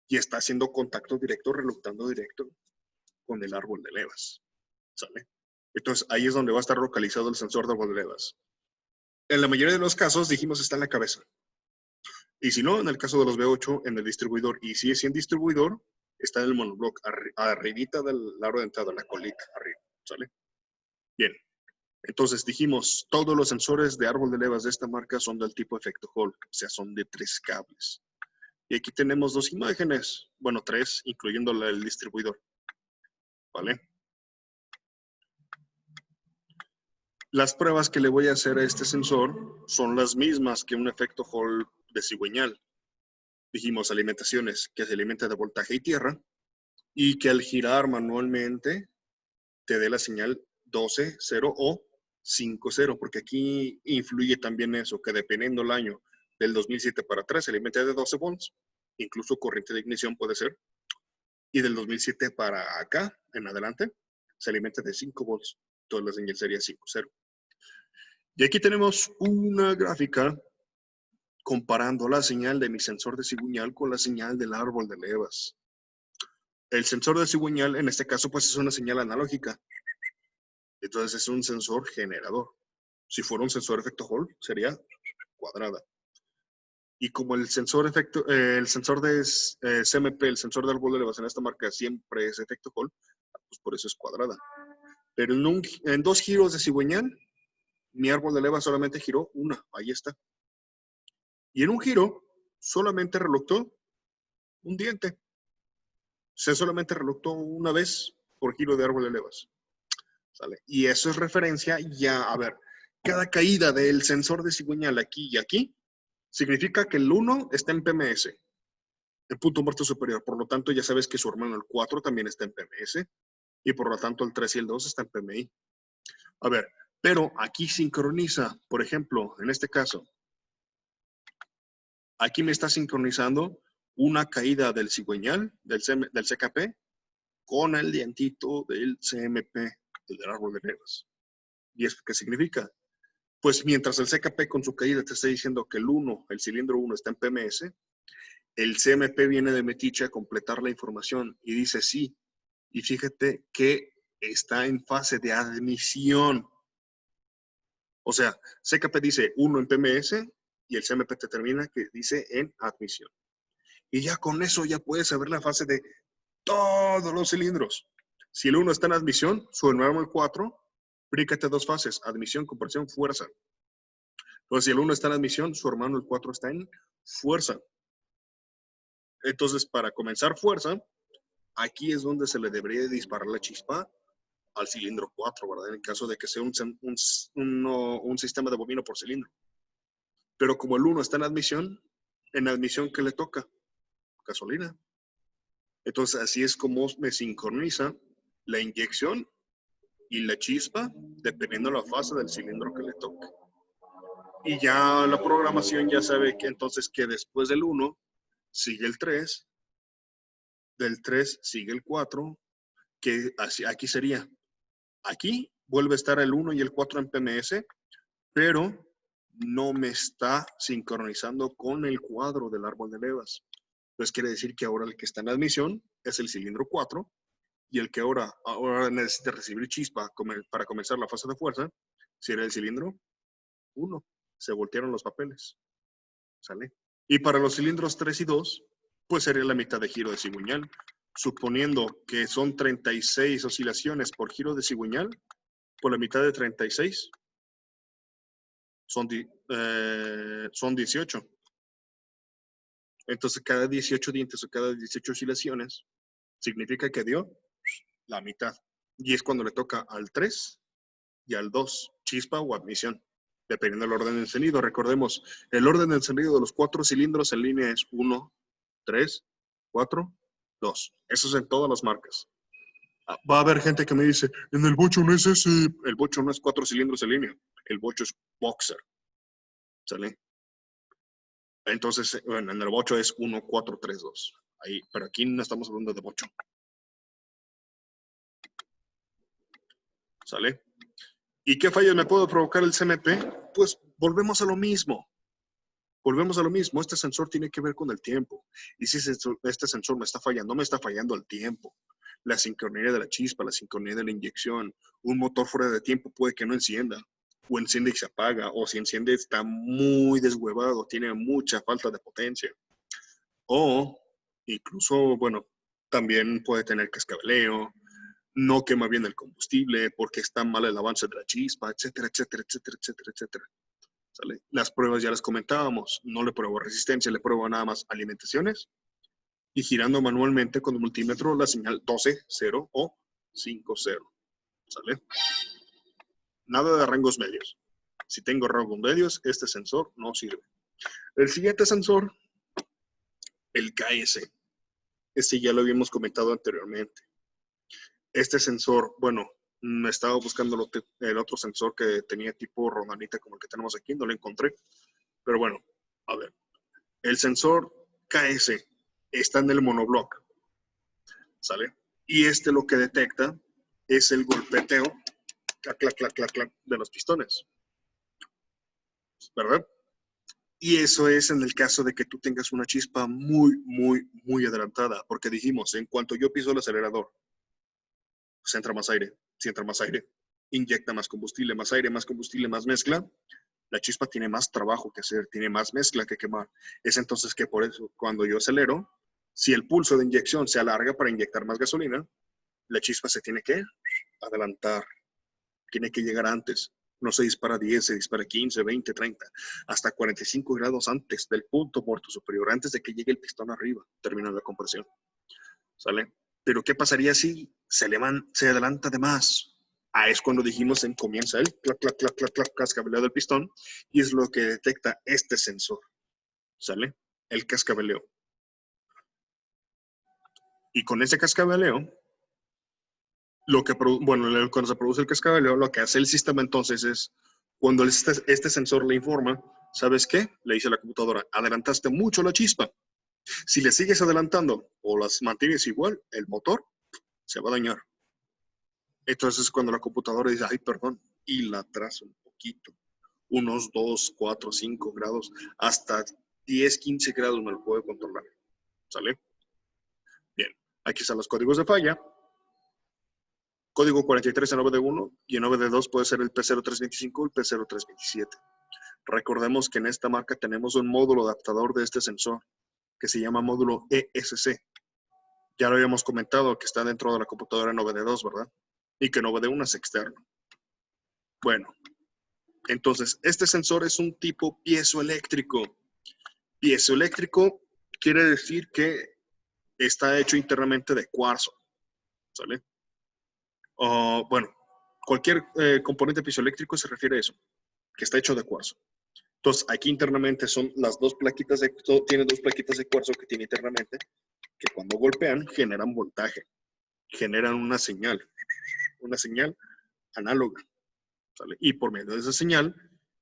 Y está haciendo contacto directo, reluctando directo con el árbol de levas. ¿Sale? Entonces, ahí es donde va a estar localizado el sensor de árbol de levas. En la mayoría de los casos, dijimos, está en la cabeza. Y si no, en el caso de los V8, en el distribuidor. Y si es en distribuidor, está en el monobloc, arribita del aro dentado, en la colita, arriba. ¿Sale? Bien. Entonces dijimos, todos los sensores de árbol de levas de esta marca son del tipo efecto Hall, o sea, son de 3 cables. Y aquí tenemos 2 imágenes, bueno, 3, incluyendo el distribuidor. ¿Vale? Las pruebas que le voy a hacer a este sensor son las mismas que un efecto Hall de cigüeñal. Dijimos alimentaciones, que se alimenta de voltaje y tierra, y que al girar manualmente te dé la señal 12, 0 o 5, 0, porque aquí influye también eso, que dependiendo del año del 2007 para atrás se alimenta de 12 volts, incluso corriente de ignición puede ser, y del 2007 para acá, en adelante, se alimenta de 5 volts, toda la señal sería 5, 0. Y aquí tenemos una gráfica comparando la señal de mi sensor de cigüeñal con la señal del árbol de levas. El sensor de cigüeñal, en este caso, pues es una señal analógica. Entonces es un sensor generador. Si fuera un sensor efecto Hall, sería cuadrada. Y como el sensor de CMP, el sensor de árbol de levas en esta marca siempre es efecto Hall, pues por eso es cuadrada. Pero en 2 giros de cigüeñal, mi árbol de levas solamente giró una, ahí está. Y en un giro, solamente reluctó un diente. O sea, solamente reluctó una vez por giro de árbol de levas. ¿Sale? Y eso es referencia ya, a ver, cada caída del sensor de cigüeñal aquí y aquí, significa que el 1 está en PMS, el punto muerto superior. Por lo tanto, ya sabes que su hermano el 4 también está en PMS, y por lo tanto el 3 y el 2 están en PMI. A ver, pero aquí sincroniza, por ejemplo, en este caso, aquí me está sincronizando una caída del cigüeñal, del CKP, con el dientito del CMP, del árbol de levas. ¿Y eso qué significa? Pues mientras el CKP con su caída te está diciendo que el cilindro 1 está en PMS, el CMP viene de metiche a completar la información y dice sí. Y fíjate que está en fase de admisión. O sea, CKP dice 1 en PMS y el CMP te termina que dice en admisión. Y ya con eso ya puedes saber la fase de todos los cilindros. Si el 1 está en admisión, su hermano el 4, bríncate 2 fases, admisión, compresión, fuerza. Entonces, si el 1 está en admisión, su hermano el 4 está en fuerza. Entonces, para comenzar fuerza, aquí es donde se le debería disparar la chispa al cilindro 4, ¿verdad? En el caso de que sea un sistema de bobino por cilindro. Pero como el 1 está en admisión, ¿qué le toca? Gasolina. Entonces, así es como me sincroniza la inyección y la chispa, dependiendo de la fase del cilindro que le toque. Y ya la programación ya sabe que entonces que después del 1 sigue el 3, del 3 sigue el 4, que así, aquí sería. Aquí vuelve a estar el 1 y el 4 en PMS, pero no me está sincronizando con el cuadro del árbol de levas. Entonces quiere decir que ahora el que está en admisión es el cilindro 4 y el que ahora necesita recibir chispa para comenzar la fase de fuerza sería el cilindro 1. Se voltearon los papeles. ¿Sale? Y para los cilindros 3 y 2, pues sería la mitad de giro de cigüeñal. Suponiendo que son 36 oscilaciones por giro de cigüeñal, por la mitad de 36 son 18. Entonces, cada 18 dientes o cada 18 oscilaciones significa que dio la mitad. Y es cuando le toca al 3 y al 2, chispa o admisión, dependiendo del orden de encendido. Recordemos, el orden de encendido de los 4 cilindros en línea es 1, 3, 4, 2. Eso es en todas las marcas. Va a haber gente que me dice, en el Bocho no es ese. El Bocho no es 4 cilindros en línea. El Bocho es Boxer. ¿Sale? Entonces, bueno, en el Bocho es 1, 4, 3, 2. Ahí, pero aquí no estamos hablando de Bocho. ¿Sale? ¿Y qué fallas me puede provocar el CMP? Pues volvemos a lo mismo. Volvemos a lo mismo. Este sensor tiene que ver con el tiempo. Y si este sensor me está fallando, no me está fallando el tiempo. La sincronía de la chispa, la sincronía de la inyección. Un motor fuera de tiempo puede que no encienda. O enciende y se apaga. O si enciende está muy deshuevado. Tiene mucha falta de potencia. O incluso, bueno, también puede tener cascabeleo. No quema bien el combustible porque está mal el avance de la chispa, etcétera, etcétera, etcétera, etcétera, etcétera. ¿Sale? Las pruebas ya las comentábamos. No le pruebo resistencia, le pruebo nada más alimentaciones y girando manualmente con el multímetro la señal 12, 0 o 5, 0. ¿Sale? Nada de rangos medios. Si tengo rangos medios, este sensor no sirve. El siguiente sensor, el KS. Este ya lo habíamos comentado anteriormente. Este sensor, bueno, estaba buscando el otro sensor que tenía tipo rondanita como el que tenemos aquí, no lo encontré. Pero bueno, a ver. El sensor KS está en el monoblock, ¿sale? Y este lo que detecta es el golpeteo, clac, clac, clac, clac, clac, de los pistones, ¿verdad? Y eso es en el caso de que tú tengas una chispa muy, muy, muy adelantada, porque dijimos, en cuanto yo piso el acelerador, pues entra más aire, si entra más aire, inyecta más combustible, más aire, más combustible, más mezcla, la chispa tiene más trabajo que hacer, tiene más mezcla que quemar. Es entonces que por eso, cuando yo acelero, si el pulso de inyección se alarga para inyectar más gasolina, la chispa se tiene que adelantar, tiene que llegar antes. No se dispara 10, se dispara 15, 20, 30, hasta 45 grados antes del punto muerto superior, antes de que llegue el pistón arriba, termina la compresión. ¿Sale? Pero ¿qué pasaría si se adelanta de más? Es cuando dijimos comienza el clac, clac, clac, clac, clac, cascabeleo del pistón y es lo que detecta este sensor. ¿Sale? El cascabeleo. Y con ese cascabeleo, cuando se produce el cascabeleo, lo que hace el sistema entonces es, cuando este sensor le informa, ¿sabes qué? Le dice a la computadora, adelantaste mucho la chispa. Si le sigues adelantando o las mantienes igual, el motor se va a dañar. Entonces cuando la computadora dice, ay, perdón, y la atraso un poquito, unos 2, 4, 5 grados, hasta 10, 15 grados me lo puedo controlar. ¿Sale? Bien, aquí están los códigos de falla. Código 43 en OBD1 y en OBD2 puede ser el P0325 o el P0327. Recordemos que en esta marca tenemos un módulo adaptador de este sensor que se llama módulo ESC. Ya lo habíamos comentado que está dentro de la computadora en OBD2, ¿verdad? Y que en OBD1 es externo. Bueno, entonces este sensor es un tipo piezoeléctrico. Piezoeléctrico quiere decir que está hecho internamente de cuarzo, ¿sale? Bueno, cualquier componente piezoeléctrico se refiere a eso, que está hecho de cuarzo. Entonces, aquí internamente son las dos plaquitas tiene dos plaquitas de cuarzo que tiene internamente, que cuando golpean generan voltaje, generan una señal análoga, ¿sale? Y por medio de esa señal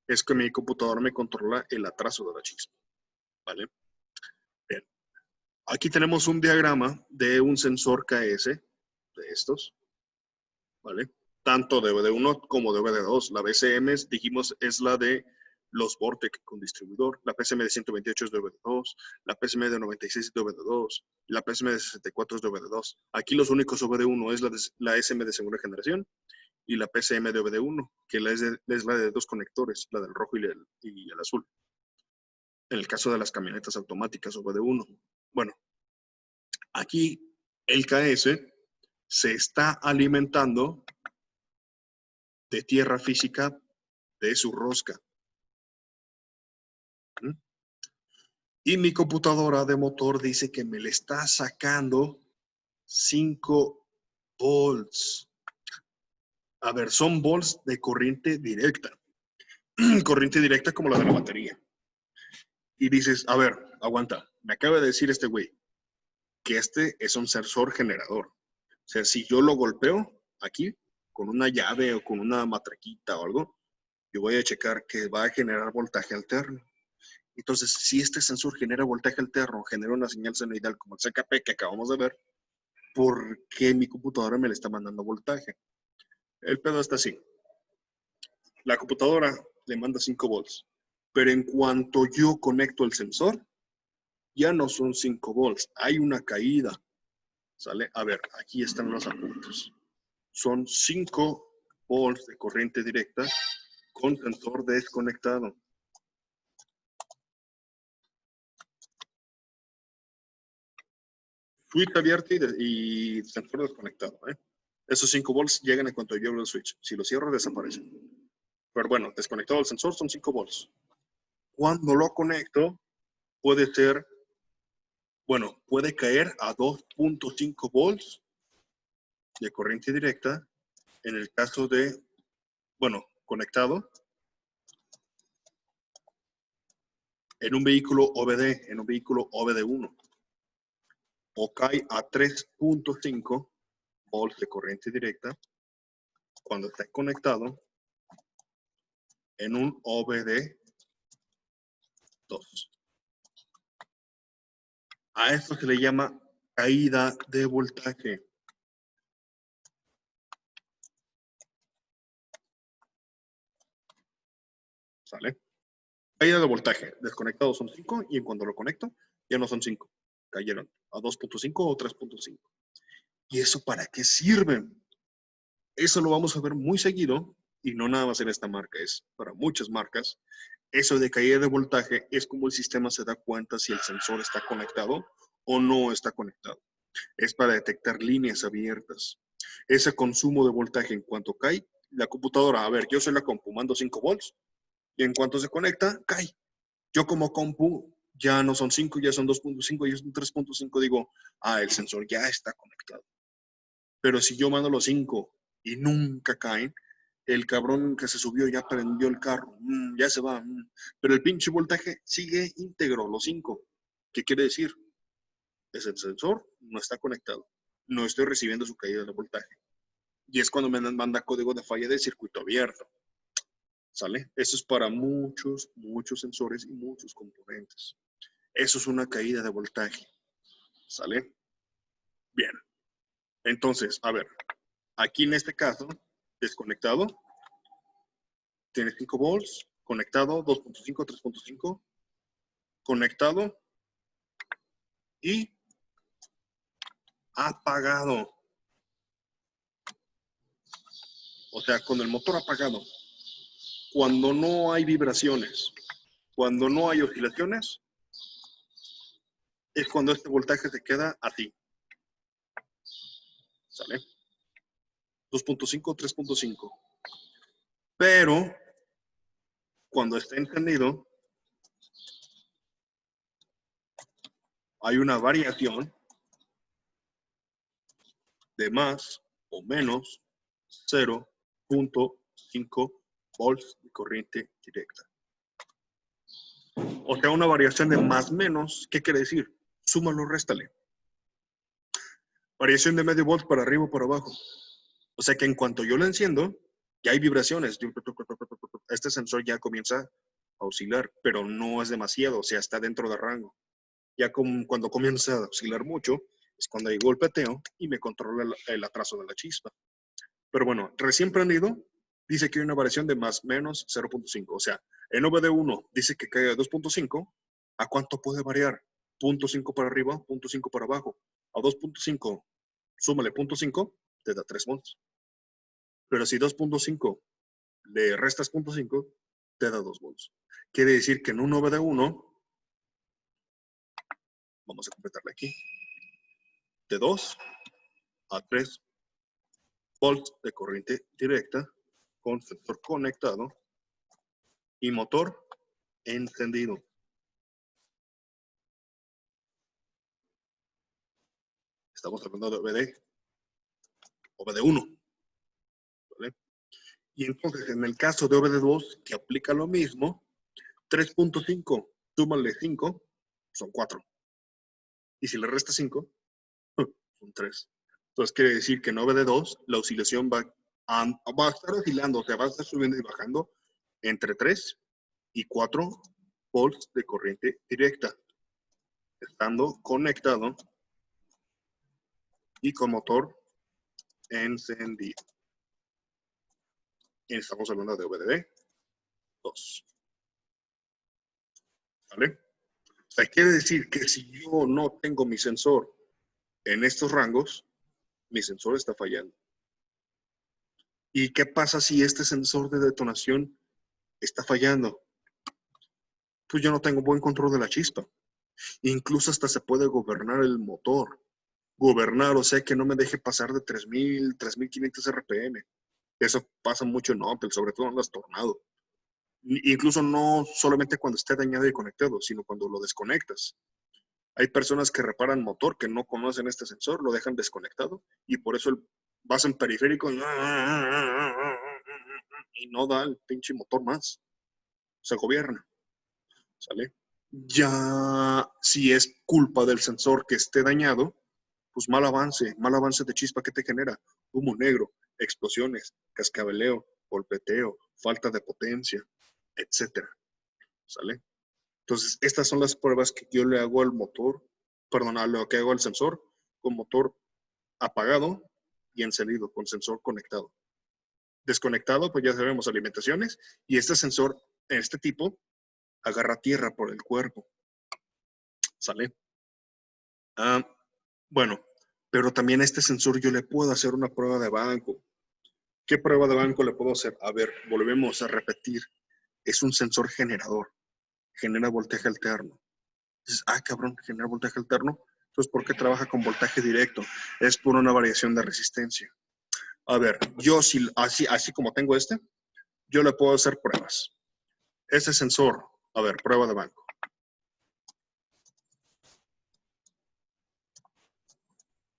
es que mi computadora me controla el atraso de la chispa, ¿vale? Bien. Aquí tenemos un diagrama de un sensor KS de estos, ¿vale? Tanto DVD1 como DVD2. La BCM, dijimos, es la de los Vortec con distribuidor. La PSM de 128 es DVD2. La PSM de 96 es DVD2. La PSM de 64 es DVD2. Aquí los únicos DVD1 es la SM de segunda generación y la PSM de DVD1, que es la de dos conectores, la del rojo y el azul. En el caso de las camionetas automáticas OBD1. Bueno, aquí el KS se está alimentando de tierra física de su rosca. ¿Mm? Y mi computadora de motor dice que me le está sacando 5 volts. A ver, son volts de corriente directa. Corriente directa como la de la batería. Y dices, a ver, aguanta. Me acaba de decir este güey que este es un sensor generador. O sea, si yo lo golpeo aquí con una llave o con una matraquita o algo, yo voy a checar que va a generar voltaje alterno. Entonces, si este sensor genera voltaje alterno, genera una señal senoidal como el CKP que acabamos de ver, ¿por qué mi computadora me le está mandando voltaje? El pedo está así. La computadora le manda 5 volts, pero en cuanto yo conecto el sensor, ya no son 5 volts, hay una caída. ¿Sale? A ver, aquí están los apuntes. Son 5 volts de corriente directa con sensor desconectado. Switch abierto y sensor desconectado. Esos 5 volts llegan en cuanto yo abro el switch. Si lo cierro, desaparecen. Pero bueno, desconectado el sensor son 5 volts. Cuando lo conecto, puede ser, bueno, puede caer a 2.5 volts de corriente directa en el caso de, bueno, conectado en un vehículo OBD, en un vehículo OBD1. O cae a 3.5 volts de corriente directa cuando está conectado en un OBD2. A esto se le llama caída de voltaje. ¿Sale? Caída de voltaje. Desconectado son 5 y en cuando lo conecto ya no son 5. Cayeron a 2.5 o 3.5. ¿Y eso para qué sirve? Eso lo vamos a ver muy seguido y no nada más en esta marca, es para muchas marcas. Eso de caída de voltaje es como el sistema se da cuenta si el sensor está conectado o no está conectado. Es para detectar líneas abiertas. Ese consumo de voltaje en cuanto cae, la computadora, a ver, yo soy la compu, mando 5 volts y en cuanto se conecta, cae. Yo como compu ya no son 5, ya son 2.5, ya son 3.5, digo, el sensor ya está conectado. Pero si yo mando los 5 y nunca caen, el cabrón que se subió ya prendió el carro, ya se va, pero el pinche voltaje sigue íntegro, los 5. ¿Qué quiere decir? Es el sensor no está conectado, no estoy recibiendo su caída de voltaje. Y es cuando me manda código de falla de circuito abierto. ¿Sale? Eso es para muchos, muchos sensores y muchos componentes. Eso es una caída de voltaje. ¿Sale? Bien. Entonces, a ver, aquí en este caso, desconectado, tiene 5 volts, conectado, 2.5, 3.5, conectado y apagado. O sea, con el motor apagado. Cuando no hay vibraciones, cuando no hay oscilaciones, es cuando este voltaje se queda así. ¿Sale? 2.5, 3.5. Pero cuando está encendido, hay una variación de más o menos 0.5 volts de corriente directa. O sea, una variación de más menos, ¿qué quiere decir? Súmalo, réstale. Variación de medio volt para arriba o para abajo. O sea que en cuanto yo lo enciendo, ya hay vibraciones. Este sensor ya comienza a oscilar, pero no es demasiado, o sea, está dentro del rango. Ya cuando comienza a oscilar mucho, es cuando hay golpeteo y me controla el atraso de la chispa. Pero bueno, recién prendido, dice que hay una variación de más menos 0.5. O sea, en OBD1 dice que cae a 2.5. ¿A cuánto puede variar? 0.5 para arriba, 0.5 para abajo. A 2.5, súmale 0.5, te da 3 volts. Pero si 2.5 le restas 0.5, te da 2 volts. Quiere decir que en un OBD1, vamos a completarle aquí, de 2 a 3 volts de corriente directa con sensor conectado y motor encendido. Estamos hablando de OBD1. ¿Vale? Y entonces, en el caso de OBD2, que aplica lo mismo, 3.5, súmale 5, son 4. Y si le resta 5, son 3. Entonces, quiere decir que en OBD2, la oscilación va a estar oscilando, o sea, va a estar subiendo y bajando entre 3 y 4 volts de corriente directa, estando conectado y con motor encendido. Y estamos hablando de OBD2. ¿Vale? O sea, quiere decir que si yo no tengo mi sensor en estos rangos, mi sensor está fallando. ¿Y qué pasa si este sensor de detonación está fallando? Pues yo no tengo buen control de la chispa. Incluso hasta se puede gobernar el motor. Gobernar, o sea, que no me deje pasar de 3.000, 3.500 RPM. Eso pasa mucho en Opel, sobre todo en las Tornado. Incluso no solamente cuando esté dañado y conectado, sino cuando lo desconectas. Hay personas que reparan motor que no conocen este sensor, lo dejan desconectado y por eso vas en periférico y no da el pinche motor más. Se gobierna. ¿Sale? Ya si es culpa del sensor que esté dañado, pues mal avance de chispa que te genera. Humo negro, explosiones, cascabeleo, golpeteo, falta de potencia, etcétera. ¿Sale? Entonces, estas son las pruebas que yo le hago al motor, perdón, a lo que hago al sensor con motor apagado y encendido, con sensor conectado. Desconectado, pues ya sabemos, alimentaciones, y este sensor, este tipo, agarra tierra por el cuerpo. ¿Sale? Bueno, pero también a este sensor yo le puedo hacer una prueba de banco. ¿Qué prueba de banco le puedo hacer? A ver, volvemos a repetir. Es un sensor generador. Genera voltaje alterno. Dices, cabrón, genera voltaje alterno. Entonces, ¿por qué trabaja con voltaje directo? Es por una variación de resistencia. A ver, yo así como tengo este, yo le puedo hacer pruebas. Ese sensor, a ver, prueba de banco.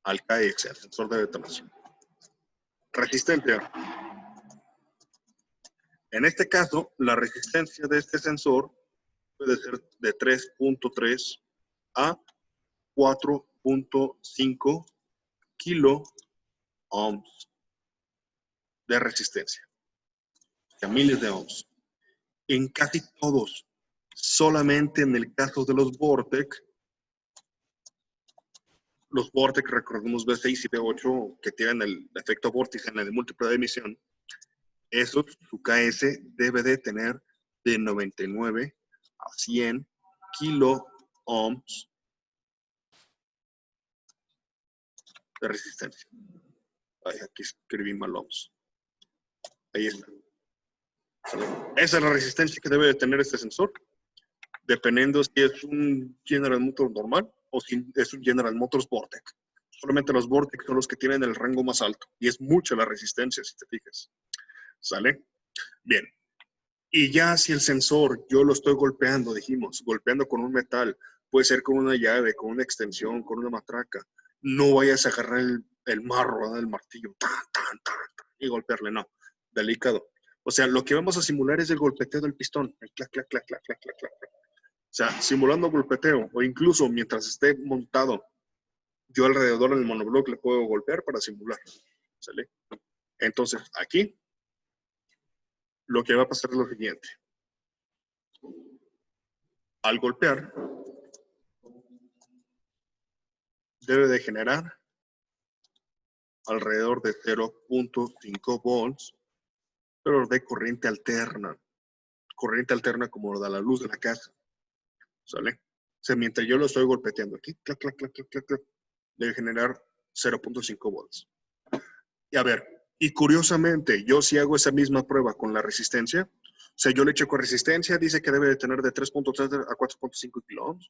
Al KX, el sensor de detonación. Resistencia. En este caso, la resistencia de este sensor puede ser de 3.3 a 4.5 kilo ohms de resistencia. O sea, miles de ohms. En casi todos, solamente en el caso de los Vortec, recordemos B6 y B8, que tienen el efecto vórtice en el múltiplo de emisión, eso, su KS debe de tener de 99 a 100 kilo ohms de resistencia. Aquí escribí mal ohms. Ahí está. Esa es la resistencia que debe de tener este sensor, dependiendo si es un General Motors normal o si es un General Motors Vortec. Solamente los Vortec son los que tienen el rango más alto y es mucha la resistencia, si te fijas. ¿Sale? Bien. Y ya si el sensor yo lo estoy golpeando, dijimos, golpeando con un metal Puede ser con una llave, con una extensión, con una matraca. No vayas a agarrar el marro, ¿verdad? El martillo, y golpearle, no. Delicado. O sea, lo que vamos a simular es el golpeteo del pistón. El clac, clac, clac, clac, clac, clac, clac. O sea, simulando golpeteo, o incluso mientras esté montado, yo alrededor del monobloc le puedo golpear para simular. ¿Sale? Entonces, aquí, lo que va a pasar es lo siguiente. Al golpear, debe de generar alrededor de 0.5 volts, pero de corriente alterna. Corriente alterna como da la luz de la casa. ¿Sale? O sea, mientras yo lo estoy golpeteando aquí, clac, clac, clac, clac, clac, clac, debe generar 0.5 volts. Y a ver, y curiosamente, yo si hago esa misma prueba con la resistencia, o sea, yo le checo resistencia, dice que debe de tener de 3.3 a 4.5 kilo ohms.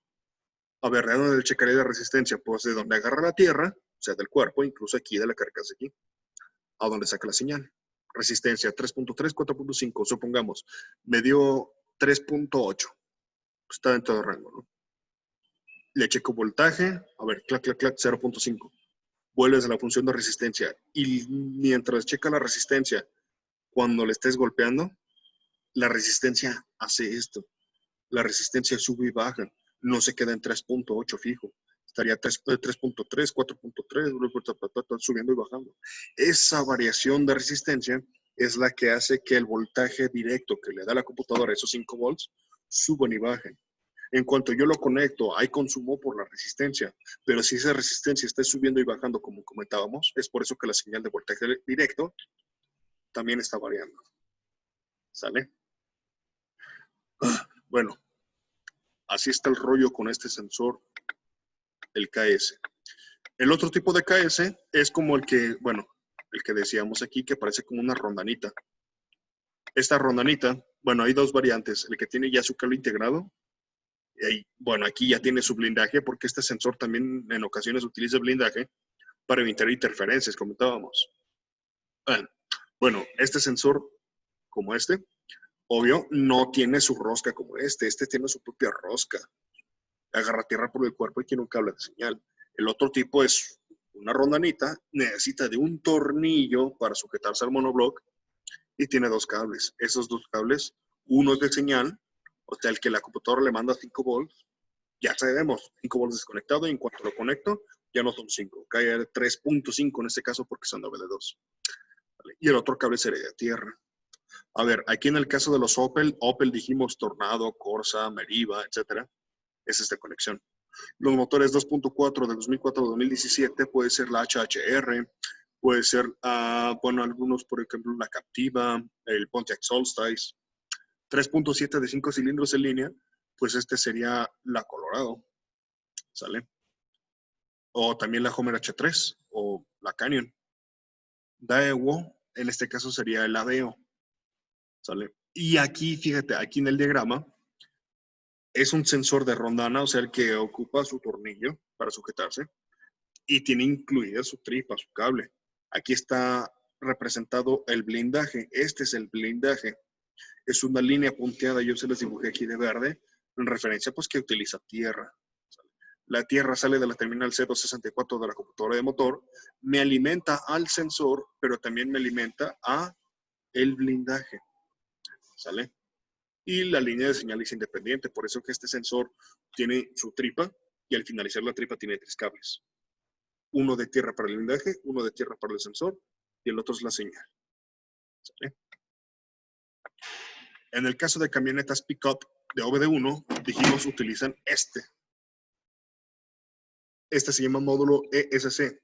A ver, ¿de dónde le checaré la resistencia? Pues de donde agarra la tierra, o sea, del cuerpo, incluso aquí de la carcasa aquí, a donde saca la señal. Resistencia 3.3, 4.5, supongamos, me dio 3.8, está dentro del rango, ¿no? Le checo voltaje, a ver, clac, clac, clac, 0.5. Vuelves a la función de resistencia y mientras checa la resistencia, cuando le estés golpeando, la resistencia hace esto. La resistencia sube y baja, no se queda en 3.8 fijo. Estaría 3.3, 4.3, subiendo y bajando. Esa variación de resistencia es la que hace que el voltaje directo que le da la computadora, esos 5 volts, suban y bajen. En cuanto yo lo conecto, hay consumo por la resistencia, pero si esa resistencia está subiendo y bajando, como comentábamos, es por eso que la señal de voltaje directo también está variando. ¿Sale? Bueno, así está el rollo con este sensor, el KS. El otro tipo de KS es como el que, bueno, el que decíamos aquí, que parece como una rondanita. Esta rondanita, bueno, hay dos variantes, el que tiene ya su cable integrado. Y, bueno, aquí ya tiene su blindaje, porque este sensor también en ocasiones utiliza blindaje para evitar interferencias, comentábamos. Bueno, este sensor, como este, obvio, no tiene su rosca como este tiene su propia rosca. Agarra tierra por el cuerpo y tiene un cable de señal. El otro tipo es una rondanita, necesita de un tornillo para sujetarse al monobloc y tiene dos cables. Esos dos cables, uno es de señal, o sea, el que la computadora le manda 5 volts, ya sabemos, 5 volts desconectado y en cuanto lo conecto, ya no son 5, cae a 3.5 en este caso porque son doble de 2. ¿Vale? Y el otro cable sería de tierra. A ver, aquí en el caso de los Opel dijimos Tornado, Corsa, Meriva, etcétera, es esta conexión. Los motores 2.4 de 2004 a 2017 puede ser la HHR, puede ser, bueno, algunos, por ejemplo, la Captiva, el Pontiac Solstice. 3.7 de 5 cilindros en línea, pues este sería la Colorado, ¿sale? O también la Homer H3 o la Canyon. Daewoo, en este caso sería el Adeo, ¿sale? Y aquí, fíjate, aquí en el diagrama, es un sensor de rondana, o sea, el que ocupa su tornillo para sujetarse y tiene incluida su tripa, su cable. Aquí está representado el blindaje. Este es el blindaje. Es una línea punteada, yo se les dibujé aquí de verde, en referencia pues que utiliza tierra. La tierra sale de la terminal C264 de la computadora de motor, me alimenta al sensor, pero también me alimenta a el blindaje. ¿Sale? Y la línea de señal es independiente, por eso que este sensor tiene su tripa y al finalizar la tripa tiene 3 cables. Uno de tierra para el blindaje, uno de tierra para el sensor y el otro es la señal. ¿Sale? En el caso de camionetas pick-up de OBD1, dijimos utilizan este. Este se llama módulo ESC.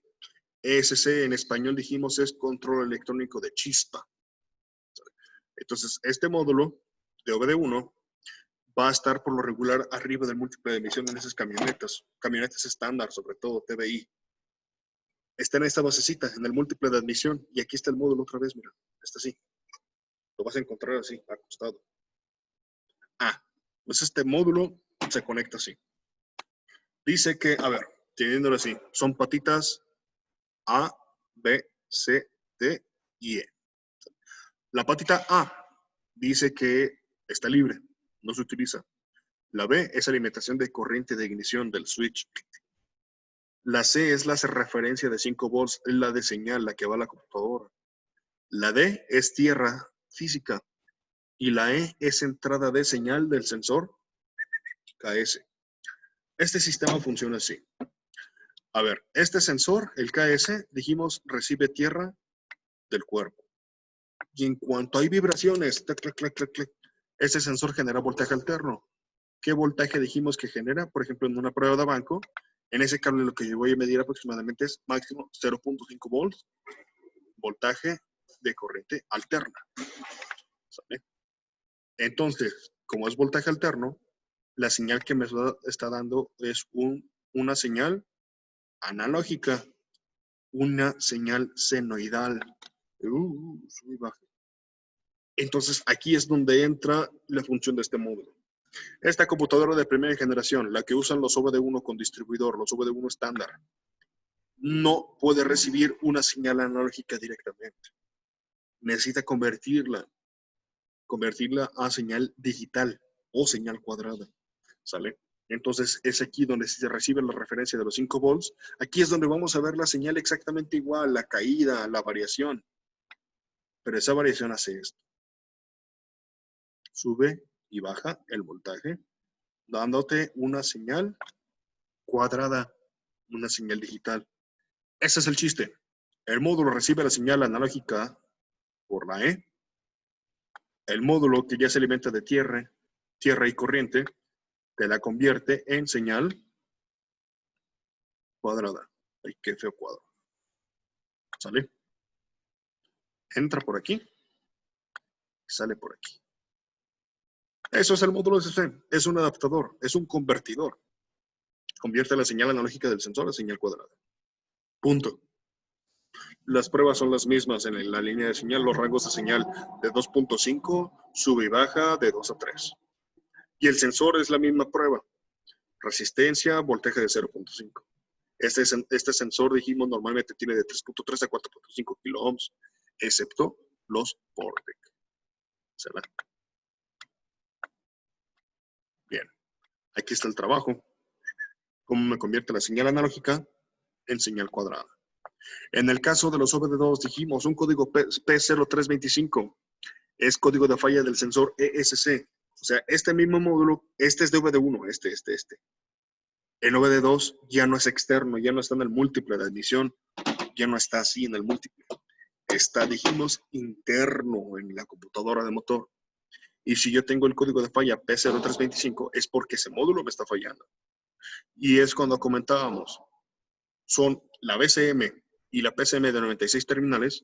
ESC en español dijimos es control electrónico de chispa. Entonces, este módulo de OBD1 va a estar por lo regular arriba del múltiple de emisión en esas camionetas estándar, sobre todo TBI. Está en esta basecita, en el múltiple de admisión, y aquí está el módulo otra vez, mira, está así. Lo vas a encontrar así, acostado. Pues este módulo se conecta así. Dice que, a ver, teniéndolo así, son patitas A, B, C, D y E. La patita A dice que está libre, no se utiliza. La B es alimentación de corriente de ignición del switch. La C es la referencia de 5 volts, es la de señal, la que va a la computadora. La D es tierra física. Y la E es entrada de señal del sensor KS. Este sistema funciona así. A ver, este sensor, el KS, dijimos, recibe tierra del cuerpo. Y en cuanto hay vibraciones, clac, clac, clac, clac, clac, ese sensor genera voltaje alterno. ¿Qué voltaje dijimos que genera? Por ejemplo, en una prueba de banco, en ese cable lo que yo voy a medir aproximadamente es máximo 0.5 volts, voltaje de corriente alterna. ¿Sale? Entonces, como es voltaje alterno, la señal que me está dando es una señal analógica, una señal senoidal. Sube y baja. Entonces, aquí es donde entra la función de este módulo. Esta computadora de primera generación, la que usan los OBD1 con distribuidor, los OBD1 estándar, no puede recibir una señal analógica directamente. Necesita convertirla a señal digital o señal cuadrada. ¿Sale? Entonces, es aquí donde se recibe la referencia de los 5 volts. Aquí es donde vamos a ver la señal exactamente igual, la caída, la variación. Pero esa variación hace esto. Sube y baja el voltaje, dándote una señal cuadrada, una señal digital. Ese es el chiste. El módulo recibe la señal analógica por la E. El módulo que ya se alimenta de tierra y corriente, te la convierte en señal cuadrada. Ay, qué feo cuadro. ¿Sale? Entra por aquí, sale por aquí. Eso es el módulo SC. Es un adaptador, es un convertidor. Convierte la señal analógica del sensor a señal cuadrada. Punto. Las pruebas son las mismas en la línea de señal, los rangos de señal de 2.5, sube y baja de 2 a 3. Y el sensor es la misma prueba. Resistencia, voltaje de 0.5. Este sensor, dijimos, normalmente tiene de 3.3 a 4.5 kilo ohms, excepto los Portec. ¿Será? Bien. Aquí está el trabajo. Cómo me convierte la señal analógica en señal cuadrada. En el caso de los OBD2 dijimos un código P0325 es código de falla del sensor ESC. O sea, este mismo módulo, este es de OBD1, este. El OBD2 ya no es externo, ya no está en el múltiple de admisión, ya no está así en el múltiple. Está, dijimos, interno en la computadora de motor. Y si yo tengo el código de falla P0325 es porque ese módulo me está fallando. Y es cuando comentábamos, son la BCM y la PCM de 96 terminales,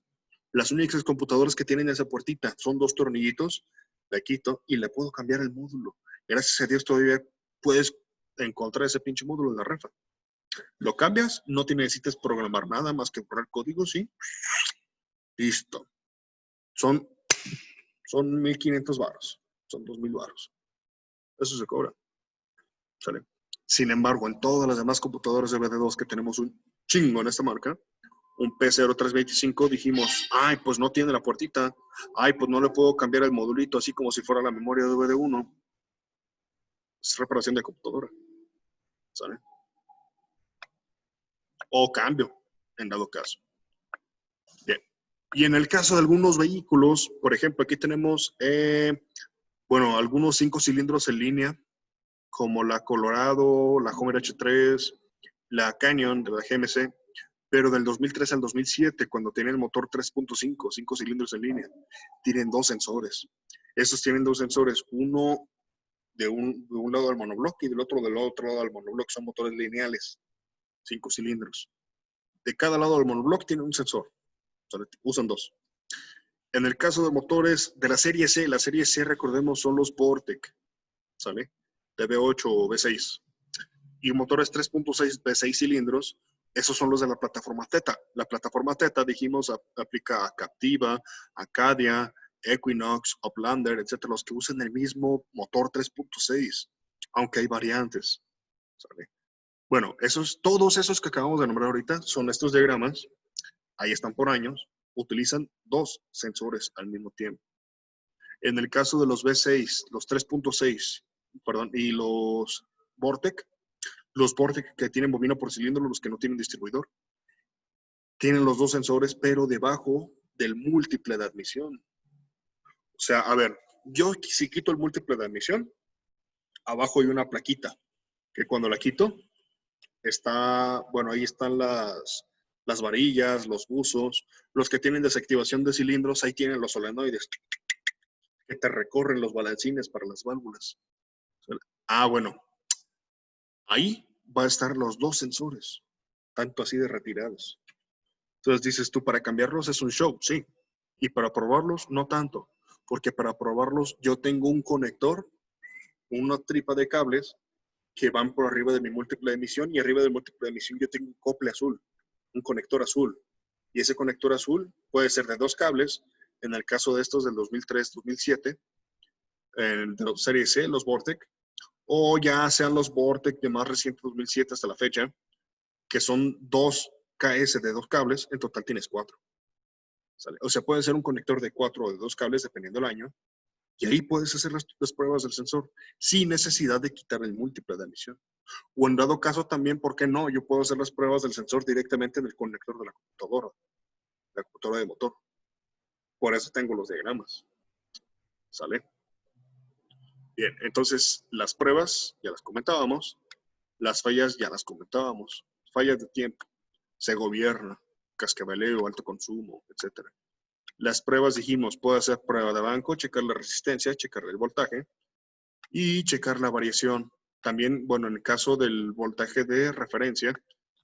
las únicas computadoras que tienen esa puertita. Son 2 tornillitos, la quito y le puedo cambiar el módulo. Gracias a Dios todavía puedes encontrar ese pinche módulo en la refa. Lo cambias, no te necesitas programar nada más que borrar código, ¿sí? Listo. Son 1,500 baros, son 2,000 baros. Eso se cobra. ¿Sale? Sin embargo, en todas las demás computadoras de BD2 que tenemos un chingo en esta marca, un P0325 dijimos, ay, pues no tiene la puertita, ay, pues no le puedo cambiar el modulito así como si fuera la memoria de BD1. Es reparación de computadora. ¿Sale? O cambio, en dado caso. Bien. Y en el caso de algunos vehículos, por ejemplo, aquí tenemos, algunos 5 cilindros en línea, como la Colorado, la Homer H3, la Canyon de la GMC, pero del 2003 al 2007, cuando tienen el motor 3.5, 5 cilindros en línea, tienen 2 sensores. Esos tienen 2 sensores, uno de un lado del monobloque y del otro lado del monobloque. Son motores lineales, 5 cilindros. De cada lado del monobloque tiene un sensor. O sea, usan 2. En el caso de motores de la serie C, recordemos, son los Portec, ¿sale? De V8 o V6. Y motores 3.6 V6 cilindros, esos son los de la plataforma Theta. La plataforma Theta, dijimos, aplica a Captiva, Acadia, Equinox, Uplander, etcétera, los que usan el mismo motor 3.6, aunque hay variantes, ¿sale? Bueno, todos esos que acabamos de nombrar ahorita son estos diagramas, ahí están por años, utilizan 2 sensores al mismo tiempo. En el caso de los V6, los 3.6 y los Vortec. Los Vortec que tienen bobina por cilindro, los que no tienen distribuidor, tienen los dos sensores, pero debajo del múltiple de admisión. O sea, a ver, yo si quito el múltiple de admisión, abajo hay una plaquita, que cuando la quito, está, bueno, ahí están las varillas, los buzos, los que tienen desactivación de cilindros, ahí tienen los solenoides que te recorren los balancines para las válvulas. Ah, bueno, ahí va a estar los dos sensores, tanto así de retirados. Entonces dices tú, para cambiarlos es un show, sí. Y para probarlos, no tanto. Porque para probarlos yo tengo un conector, una tripa de cables que van por arriba de mi múltiple de emisión y arriba del múltiple de emisión yo tengo un cople azul, un conector azul. Y ese conector azul puede ser de dos cables, en el caso de estos del 2003-2007, de los serie C, los Vortec, o ya sean los Vortec de más reciente 2007 hasta la fecha, que son dos KS de dos cables, en total tienes cuatro. ¿Sale? O sea, puede ser un conector de 4 o de 2 cables, dependiendo del año, y ahí puedes hacer las pruebas del sensor sin necesidad de quitar el múltiple de emisión. O en dado caso también, ¿por qué no? Yo puedo hacer las pruebas del sensor directamente en el conector de la computadora de motor. Por eso tengo los diagramas. ¿Sale? Bien, entonces las pruebas ya las comentábamos, las fallas ya las comentábamos. Fallas de tiempo, se gobierna, cascabeleo, alto consumo, etc. Las pruebas dijimos, puedo hacer prueba de banco, checar la resistencia, checar el voltaje y checar la variación. También, bueno, en el caso del voltaje de referencia,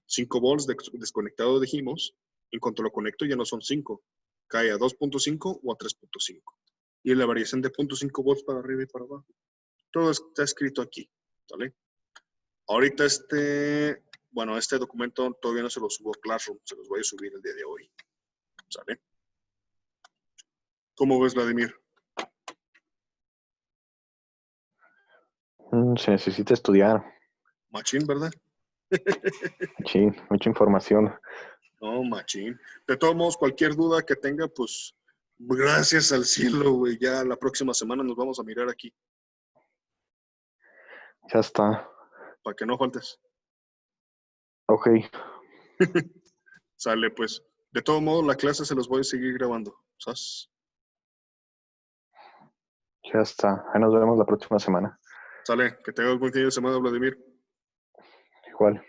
5 volts desconectado dijimos, en cuanto lo conecto ya no son 5, cae a 2.5 o a 3.5. Y la variación de 0.5 volts para arriba y para abajo. Todo está escrito aquí, ¿vale? Ahorita este documento todavía no se lo subo a Classroom, se los voy a subir el día de hoy, ¿sale? ¿Cómo ves, Vladimir? Se necesita estudiar. Machín, ¿verdad? Sí, mucha información. No, machín. De todos modos, cualquier duda que tenga, pues, gracias al cielo, güey. Ya la próxima semana nos vamos a mirar aquí, Ya está. para que no faltes. Ok, Sale, pues. De todos modos, la clase se los voy a seguir grabando. ¿Sabes? ya está. Ahí nos vemos la próxima semana. Sale, que tengas buen fin de semana, Vladimir. Igual.